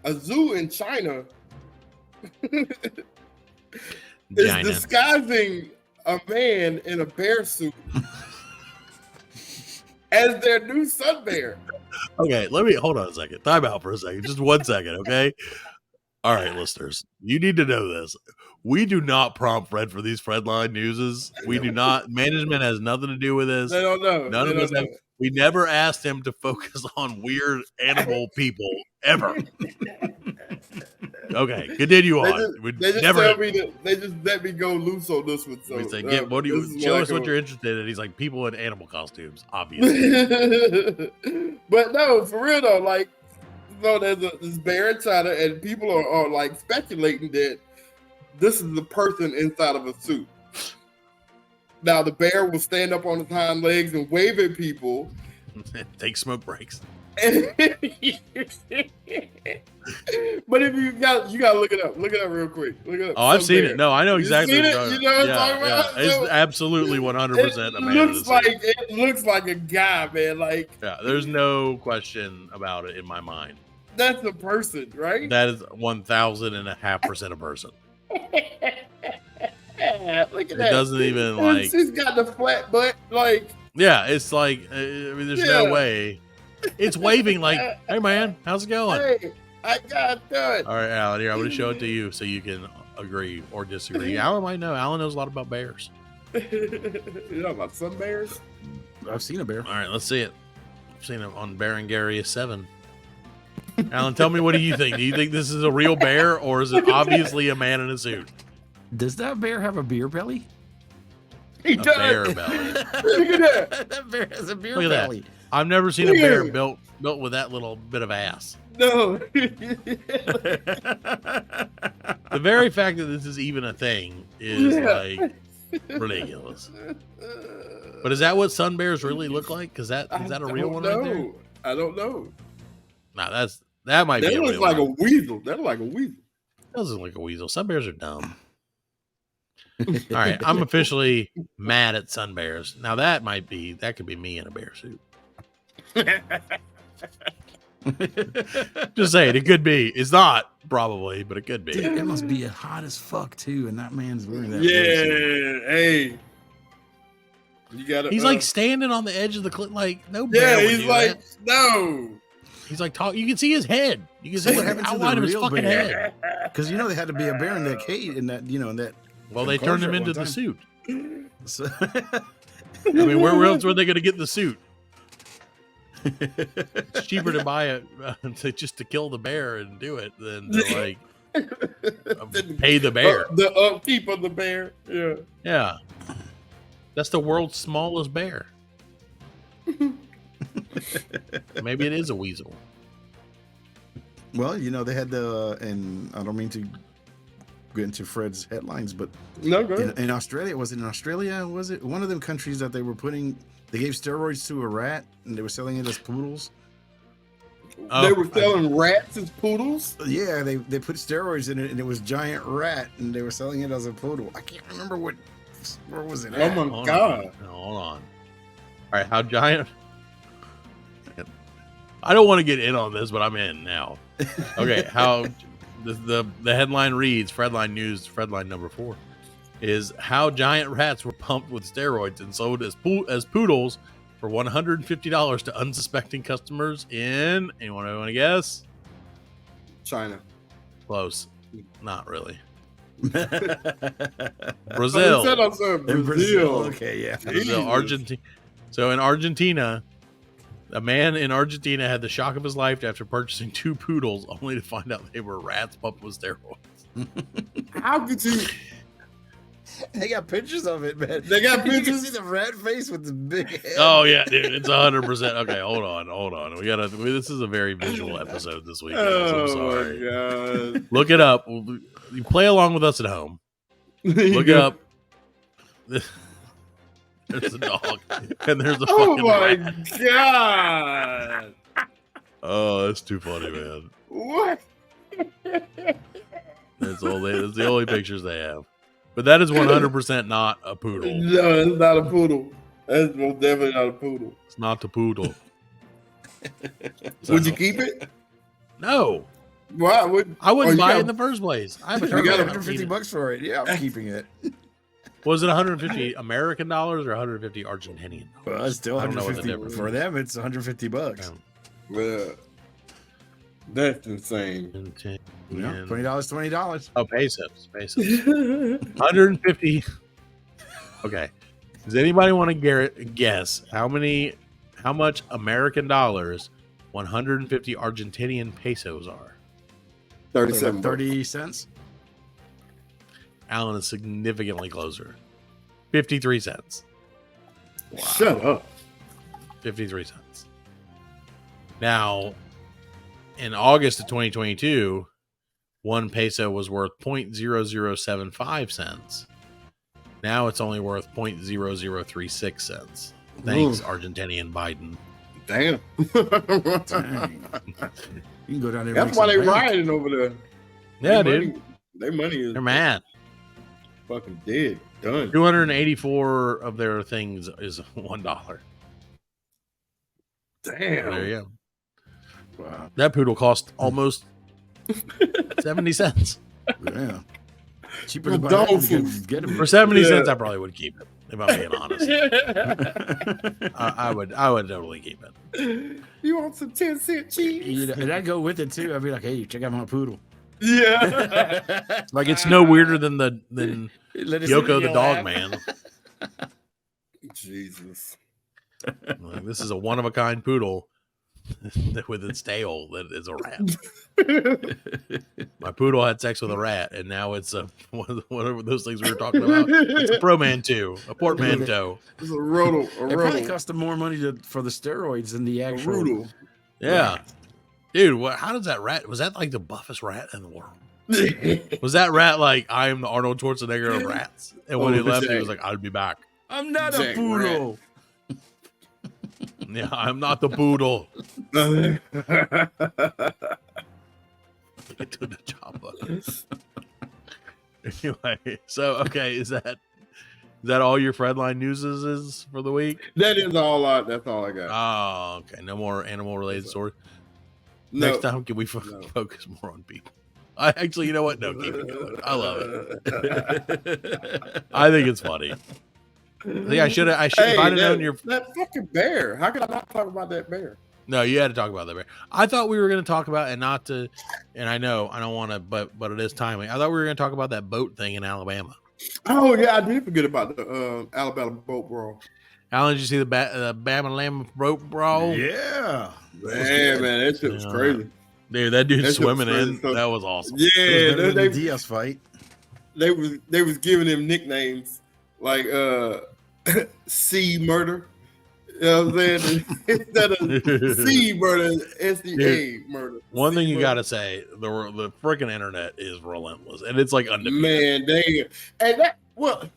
a zoo in China is disguising a man in a bear suit as their new sun bear. Okay, hold on a second. Time out for a second. Just 1 second, okay? All right, listeners, you need to know this. We do not prompt Fred for these Fredline newses. We do not. Management has nothing to do with this. They don't know. None of us have. We never asked him to focus on weird animal people ever. Okay, continue on. They just let me go loose on this one. So we say, show us what you're interested in. He's like, people in animal costumes, obviously. But no, for real though, like, there's this bear in China, and people are like speculating that this is the person inside of a suit. Now the bear will stand up on his hind legs and wave at people. Take smoke breaks. But if you gotta look it up. Look it up real quick. Look it up. Oh, I've seen it. No, I know You exactly. seen what it? you're You know what I'm talking yeah. about? It's So, absolutely 100% a man. it looks like a guy, man. Like, yeah, there's no question about it in my mind. that's a person, right? That is 1,000.5% a person. Look at It that. doesn't even like. She's got the flat butt, like. Yeah, it's like I mean, there's no way. It's waving like, "Hey man, how's it going?" Hey, I got that. All right, Alan. Here, I'm going to show it to you so you can agree or disagree. Alan might know. Alan knows a lot about bears. You know about some bears? I've seen a bear. All right, let's see it. I've seen it on Berengarius 7. Alan, tell me, what do you think? Do you think this is a real bear or is it obviously a man in a suit? Does that bear have a beer belly? He A does. bear belly. Look at that. That bear has a beer Look at that. belly. I've never seen a bear built with that little bit of ass. No. The very fact that this is even a thing is like ridiculous. But is that what sun bears really look like? Because is that a real one right there? I don't know. Nah, that might be That a looks real like one. a weasel. That looks like a weasel. That doesn't look like a weasel. Sun bears are dumb. All right, I'm officially mad at sun bears. Now that could be me in a bear suit. Just saying, it could be. It's not probably, but it could be. Dude, it must be hot as fuck too, and that man's wearing that. bear suit. Yeah. Hey. You gotta. He's like standing on the edge of the cliff, like no bear. Yeah. would He's do like, that. no. He's like talk. You can see his head. You can see What the happened to the outline of his real fucking bear? head. Because there had to be a bear in that cage, in that. Well, they turned him into the suit. suit. So, I mean, where else were they going to get the suit? It's cheaper to buy it just to kill the bear and do it than to like pay the bear. The upkeep of the bear. Yeah. Yeah, that's the world's smallest bear. Maybe it is a weasel. well, they had and I don't mean to get into Fred's headlines, but No, go ahead. in Australia, was it one of them countries that they gave steroids to a rat and they were selling it as poodles? They were selling rats as poodles. Yeah, they put steroids in it and it was giant rat and they were selling it as a poodle. I can't remember where was it Oh at? my God. Hold on. All right, how giant? I don't want to get in on this, but I'm in now. Okay, how the headline reads, Fredline News, Fredline number 4, is how giant rats were pumped with steroids and sold as poodles for $150 to unsuspecting customers in, anyone want to guess? China. Close. Not really. Oh, Brazil. it said also In Brazil. Okay, yeah. Brazil, Jesus. Argentina. So in Argentina, a man in Argentina had the shock of his life after purchasing 2 poodles, only to find out they were rats pumped with steroids. How could you? They got pictures of it, man. They got You can pictures? see the rat face with the big head. Oh yeah, dude, it's 100%. Okay, hold on. This is a very visual episode this week. Guys. I'm Oh sorry. my God. Look it up. You play along with us at home. Look it up. There's a dog, and there's a Oh fucking my rat. God. Oh, that's too funny, man. What? That's the only pictures they have. But that is 100% not a poodle. No, it's not a poodle. That's most definitely not a poodle. It's not a poodle. Would you keep it? No, Why? I wouldn't you buy got- it in the first place. I have a You turtle. got I don't $150 need it. bucks for it. Yeah, I'm keeping it. Was it 150 American dollars or 150 Argentinian? Well, it's still I don't know what the 150 difference for is. them. It's 150 bucks. Well, that's insane. Yeah, $20. Oh, pesos. 150. Okay. Does anybody want to guess how much American dollars 150 Argentinian pesos are? 37. 30 cents. Alan is significantly closer. 53 cents. Shut up. 53 cents. Now, in August of 2022, 1 peso was worth 0.0075 cents. Now it's only worth 0.0036 cents. Thanks, Argentinian Biden. Damn. Dang. You can go down there. And That's make why some they bank. rioting over there. Yeah, Their dude. money, their money is They're mad. fucking dead. Done. 284 of their things is $1. Damn. There you go. Wow. That poodle cost almost 70 cents. Yeah. Cheaper than Dog buying food. get them. For 70 Yeah. cents, I probably would keep it. If I'm being honest, I would totally keep it. You want some 10-cent cheese? And I'd go with it too. I'd be like, hey, check out my poodle. Yeah. Like it's no weirder than Let it sit Yoko in the your dog lap. man. Jesus. Like, this is a one of a kind poodle with its tail that is a rat. My poodle had sex with a rat, and now it's a whatever those things we were talking about. It's a pro-man-two, a portmanteau. It's a roto. It probably cost them more money for the steroids than the actual. Brutal. Yeah, dude. How does that rat? Was that like the buffest rat in the world? Was that rat like I am the Arnold Schwarzenegger of rats? And when he left, he was like, "I'll be back." I'm not a Jack poodle. Yeah, I'm not the poodle. Get to the chopper. Anyway, so okay, is that all your Fredline news is for the week? That is all. That's all I got. Oh, okay. No more animal related stories. No. Next time, can we focus more on people? I actually, you know what? No, keep it going. I love it. I think it's funny. I think I should. If I'd have known your that fucking bear. How could I not talk about that bear? No, you had to talk about that bear. I thought we were going to talk about and I know I don't want to, but it is timely. I thought we were going to talk about that boat thing in Alabama. Oh yeah, I did forget about the Alabama boat brawl. Alan, did you see the Bama Lamb boat brawl? Yeah. Man, that shit was crazy. Dude, that dude That shit was swimming in, crazy. that was awesome. Yeah, The Diaz fight. they was giving him nicknames like C murder. You know what I'm saying? Instead of C murder, SDA murder. One thing C you murder. got to say, the freaking internet is relentless, and it's like undefeated. Man,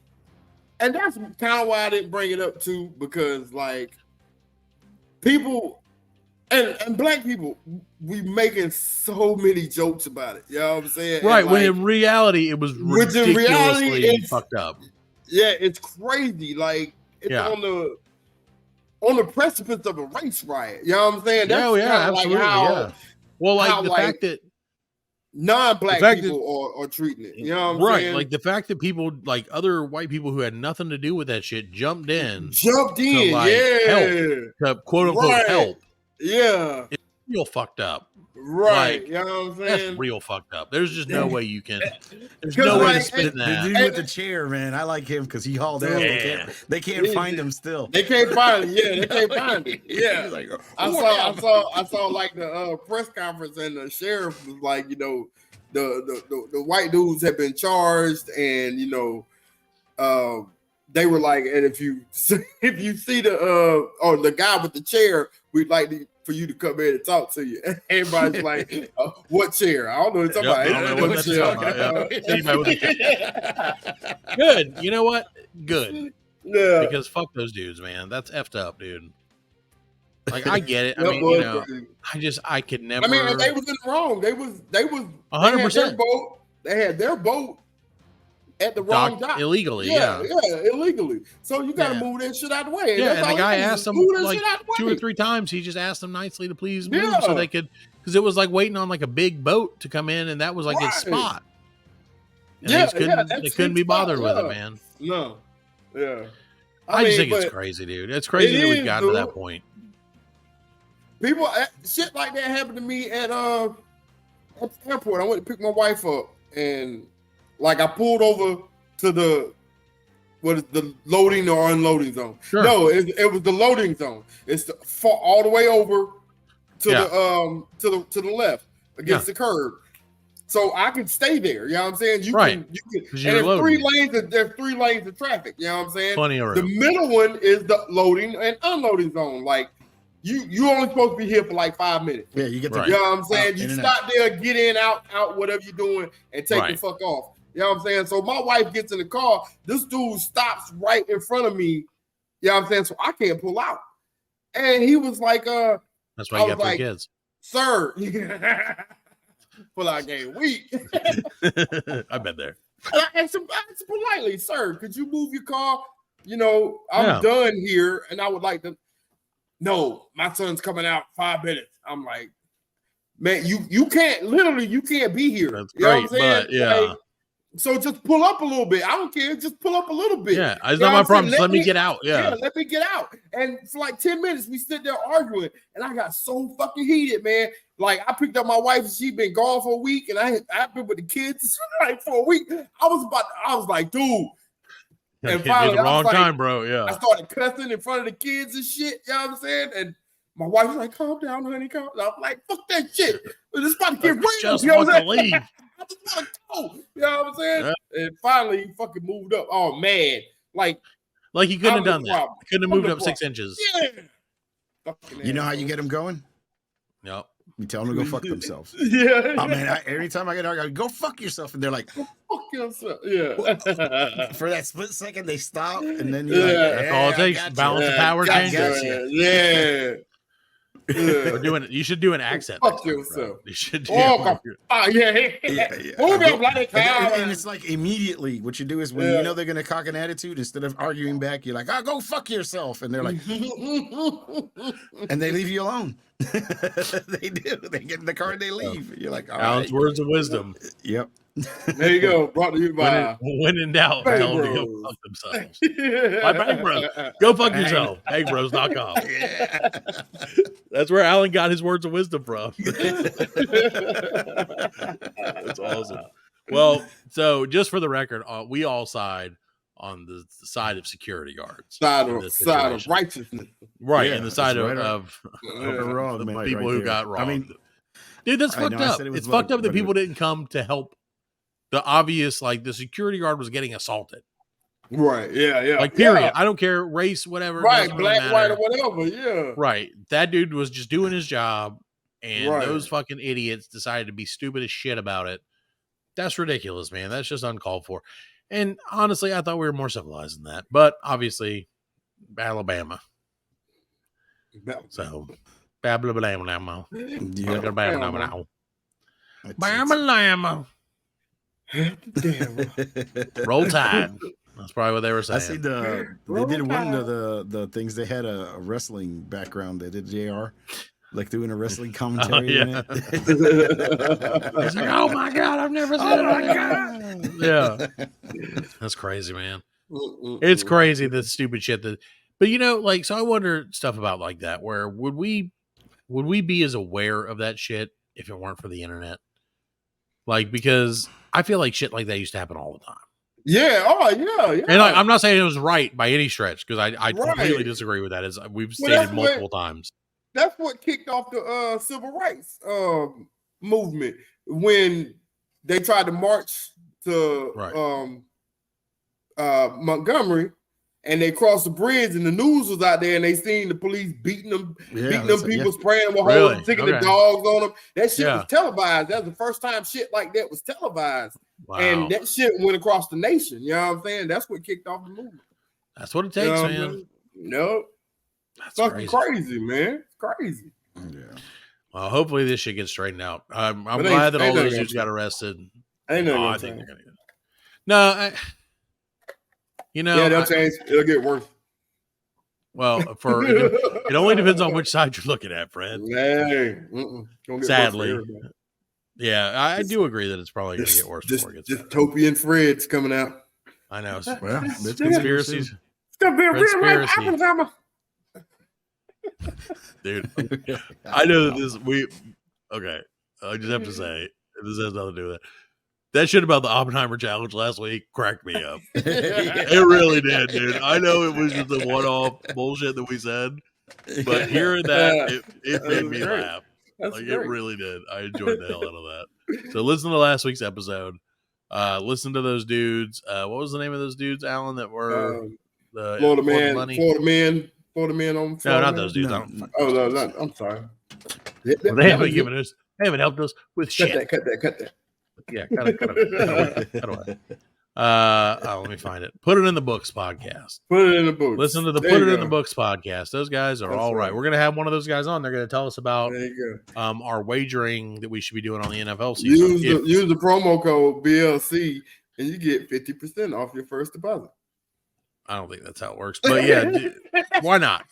and that's kind of why I didn't bring it up too, because like people and black people, we making so many jokes about it. You know what I'm saying? Right, And, when like, in reality, it was ridiculously it's- fucked up. yeah, it's crazy. Like it's Yeah. on the precipice of a race riot. You know what I'm saying? That's Oh, yeah, kinda absolutely, like how yeah. Well, like how, the like, fact that non-black The fact people are treating it. You know what I'm saying? like the fact that people, like other white people who had nothing to do with that shit, jumped in Jumped in, like, yeah. to quote unquote Right. help. Yeah. It's real fucked up. Right. Like, you know what I'm That's saying? real fucked up. There's just no way you can. There's 'Cause, no way to like, spin The that. dude with the chair, man. I like him because he hauled ass. Yeah. They can't find him still. They can't find it. Yeah, they can't find it. Yeah. He's like, I saw like the press conference, and the sheriff was like, you know, the white dudes have been charged, and you know, they were like, and if you see the guy with the chair, we'd like for you to come in and talk to you. Everybody's like, what chair? I don't know what you're talking Yep, I don't about. know what you're talking about. Good. You know what? Good. Yeah. Because fuck those dudes, man. That's effed up, dude. Like I get it. I That mean, was you know, crazy. I could never. I mean, and they was in the wrong. They was 100%. They had their boat at the wrong dock illegally. Yeah, Yeah. illegally. So you got to Yeah. move that shit out of the way. Yeah, that's and all the guy you do is asked them move that like shit out the 2 way. or 3 times. He just asked them nicely to please move Yeah. so they could, because it was like waiting on like a big boat to come in, and that was like his Right. spot. And Yeah, they just couldn't, that's they couldn't his be spot, bothered with yeah. it, man. No, yeah. I just think but it's crazy, dude. It's crazy It that we've is, gotten to dude. that point. People, shit like that happened to me at the airport. I went to pick my wife up, and like I pulled over to the loading or unloading zone. Sure. No, it was the loading zone. It's all the way over to the left against the curb. So I can stay there. You know what I'm saying? You Right. can. And 'Cause you're there's loading. there's 3 lanes of traffic. You know what I'm saying? Plenty of The room. middle one is the loading and unloading zone. Like you only supposed to be here for like 5 minutes. Yeah, you get Right. You know what I'm saying? Out, You in and stop there, get in, out, whatever you're doing, and take the Right. fuck off. You know what I'm saying? So my wife gets in the car. This dude stops right in front of me. You know what I'm saying? So I can't pull out. And he was like, That's why I you was got 3 like, kids. sir, pull out game week. I've been there. And I asked him politely, sir, could you move your car? You know, I'm Yeah. done here, and I would like to. No, my son's coming out 5 minutes. I'm like, man, you can't be here. That's you know great, what I'm saying? but yeah. Like, so just pull up a little bit. I don't care. Just pull up a little bit. Yeah, it's You know not my what I'm problem. saying? Just let me get out. Yeah. Let me get out. And for like 10 minutes, we stood there arguing, and I got so fucking heated, man. Like, I picked up my wife, and she'd been gone for a week, and I've been with the kids like for a week. I was like, dude. And finally, the wrong I was like, time, bro. Yeah. I started cussing in front of the kids and shit. You know what I'm saying? And my wife was like, calm down, honey. Calm down. I'm like, fuck that shit. This about to get real. Just You know want what I'm to saying? leave. I just want to go. You know what I'm saying? And finally, he fucking moved up. Oh, man. Like he couldn't have done the that. problem. Couldn't have I'm moved the up 6 problem. inches. Yeah. You know how you get them going? Yep. You tell them to go fuck themselves. Yeah. I mean, every time I get argued, I go fuck yourself, and they're like, Fuck yourself. Yeah. for that split second, they stop, and then Yeah. you're like, That's all it I takes. got you. Balance of power I changes. got you. Yeah. Yeah. You should do an accent. Fuck next time, yourself. bro. You should do. Oh, God. Yeah. Yeah. Move your bloody car. And it's like immediately what you do is when you know they're gonna cock an attitude, instead of arguing back, you're like, go fuck yourself. And they're like, and they leave you alone. They do. They get in the car and they leave. You're like, all Alan's right. words of wisdom. Yep. There you go. Brought to you by When in doubt, Bang tell them to go Bros. fuck themselves. My Bang Bros. Go fuck yourself. BangBros.com. That's where Alan got his words of wisdom from. That's awesome. Well, so just for the record, we all side on the side of security guards. Side in of this righteousnof. Right, Yeah, in the side that's of, right. of wrong, the man, people right who there. got wrong. I mean, dude, that's I know, fucked I up. said it was It's fucked up that but people didn't come to help. The obvious, like the security guard was getting assaulted. Right. Yeah. Like, period. Yeah. I don't care, race, whatever. Right. doesn't really Black, white, matter. or whatever. Yeah. Right. That dude was just doing his job, and Right. those fucking idiots decided to be stupid as shit about it. That's ridiculous, man. That's just uncalled for. And honestly, I thought we were more civilized than that. But obviously, Alabama. So, Alabama. yeah. Alabama. Roll Tide. That's probably what they were saying. I see they did one of the things. They had a wrestling background. They did JR, like doing a wrestling commentary. yeah. In it. It's like, oh my God, I've never seen it. Oh my God. Yeah. That's crazy, man. It's crazy, the stupid shit that, but like, so I wonder stuff about like that, where would we be as aware of that shit if it weren't for the internet? Like, because I feel like shit like that used to happen all the time. Yeah. Oh, yeah. And I'm not saying it was right by any stretch, because I completely disagree with that, as we've stated multiple times. That's what kicked off the civil rights movement, when they tried to march to Montgomery, and they crossed the bridge, and the news was out there, and they seen the police beating them people, spraying them with holes, taking the dogs on them. That shit was televised. That was the first time shit like that was televised. Wow. And that shit went across the nation. You know what I'm saying? That's what kicked off the movement. That's what it takes, man. Nope. That's fucking crazy, man. It's crazy. Yeah. Well, hopefully this shit gets straightened out. I'm glad that all those dudes got arrested. I know. I think they're gonna get. No, yeah, they'll change. It'll get worse. Well, it only depends on which side you're looking at, Fred. Hey, sadly, yeah, I do agree that it's probably going to get worse before it gets better. Dystopian Fred's coming out. I know. Well, it's conspiracies. It's gonna be a real life Oppenheimer. Dude, I know that okay. I just have to say, this has nothing to do with it. That shit about the Oppenheimer challenge last week cracked me up. It really did, dude. I know it was just a one-off bullshit that we said, but hearing that, it made me laugh. It really did. I enjoyed the hell out of that. So listen to last week's episode. Listen to those dudes. What was the name of those dudes, Alan, that were the Florida man on Florida. No, not those dudes. No. I'm sorry. They haven't given us. They haven't helped us with shit. Cut that. Yeah, cut it. Let me find it. Put It in the Books podcast. Put it in the books. Listen to the There Put you It in go. the Books podcast. Those guys are That's all right. right. We're gonna have one of those guys on. They're gonna tell us about There you go. our wagering that we should be doing on the NFL season. Use the promo code BLC and you get 50% off your first deposit. I don't think that's how it works, but yeah, why not?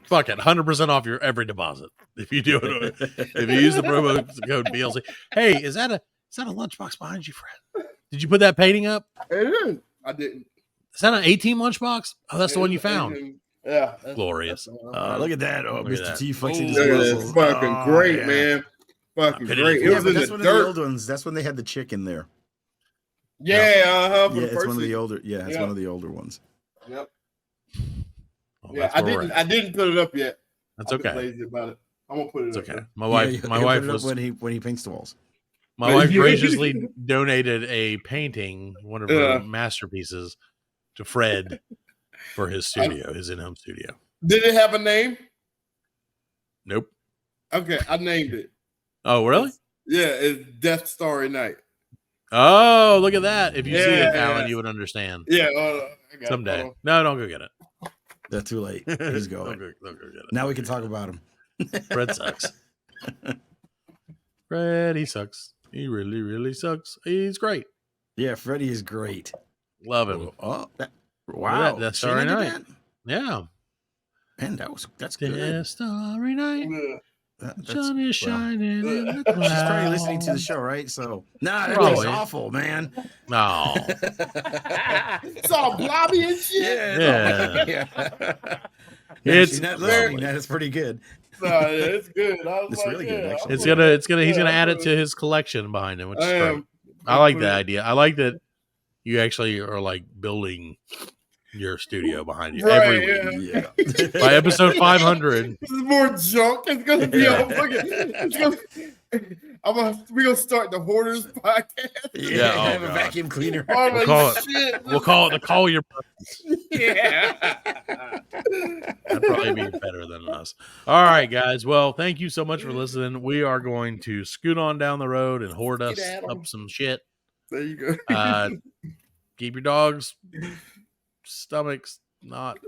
Fuck it, 100% off your every deposit if you do it. If you use the promo code BLC. Hey, is that a lunchbox behind you, Fred? Did you put that painting up? It is. I didn't. Is that an 18 lunchbox? Oh, that's the one you found. Yeah. Glorious. Look at that. Oh, Look at Mr. that. T flexing his Look at muscles. this. Fucking Oh, great, yeah. man. Fucking I pity great. you. It Yeah, was but in that's the one of the dirt. old ones. That's when they had the chick in there. Yeah, for Yeah, the it's first one of the season. older. Yeah, it's Yeah. one of the older ones. Yep. Oh, Yeah, that's I where we're didn't. at. I didn't put it up yet. That's I've been okay. lazy about it. I'm gonna put it It's up. okay. there. My wife, Yeah, my he'll wife put it up was when he paints the walls. my wife Yeah. graciously donated a painting, one of Yeah. her masterpieces, to Fred for his studio, his in-home studio. Did it have a name? Nope. Okay, I named it. Oh, really? Yeah, it's Death Starry Night. Oh, look at that! If you see it, Yeah. Alan, you would understand Yeah, I got it. someday. Hold No, don't go get it. That's too late. He's Don't going. go get it. Now we can talk about him. Fred sucks. Fred, he sucks. He really, really sucks. He's great. Yeah, Freddie is great. Love him. Oh, Wow, that's Shayna Starry did Night. that? Yeah. Man, that's good. Death Starry Night. Yeah. That's- Sun is well, shining in the She's probably clouds. listening to the show, right? So, nah, that Probably. was awful, man. No. It's all blobby and shit. Yeah. Yeah. Yeah, It's she's not listening. That is pretty good. No, yeah, it's good. I was It's like, really good, yeah, actually. He's I'm gonna Yeah, add it I'm to his collection behind him, which is I great. am. I like the idea. I like that you actually are like building your studio behind you Right, every week. Yeah. By episode 500, This is more junk. It's gonna be all fucking. It's gonna, we're gonna start the Hoarders podcast. Yeah, oh, have a God. vacuum cleaner. Oh, We'll call it- shit. we'll call it the Call Your Buddies. Yeah. That'd probably be better than us. All right, guys. Well, thank you so much for listening. We are going to scoot on down the road and hoard us Skedaddle. up some shit. There you go. Keep your dogs' stomachs not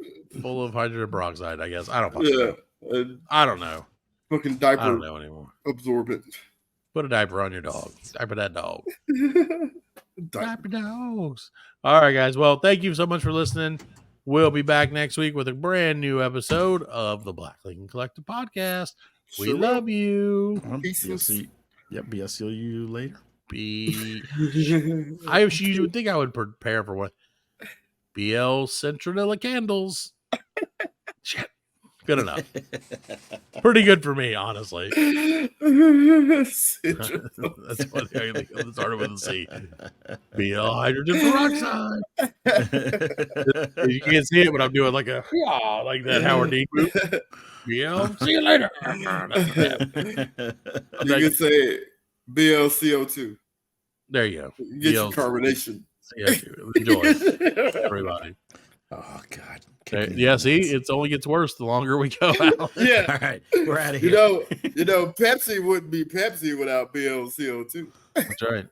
full of hydrogen peroxide, I guess. I don't fucking Yeah. know. I don't know. Fucking I don't diaper know anymore. absorbent. Put a diaper on your dog. Diaper that dog. Diaper. Diaper dogs. All right, guys. Well, thank you so much for listening. We'll be back next week with a brand new episode of the Black Lincoln Collective podcast. We Sure love you. Pieces. BLC. Yep, BLC you later. Be will. you would think I would prepare for what BL Centronilla candles. Shit. Good enough. Pretty good for me, honestly. That's what I think it started with a C. BL hydrogen peroxide. You can't see it, but I'm doing like a like that Howard Dean move. BL, see you later. You can say BLCO2. There you go. You get your BL carbonation. Yeah, enjoy, everybody. Oh God. Yeah, see, it only gets worse the longer we go out. Yeah. All right, we're out of here. You know, Pepsi wouldn't be Pepsi without BLCO2. That's right.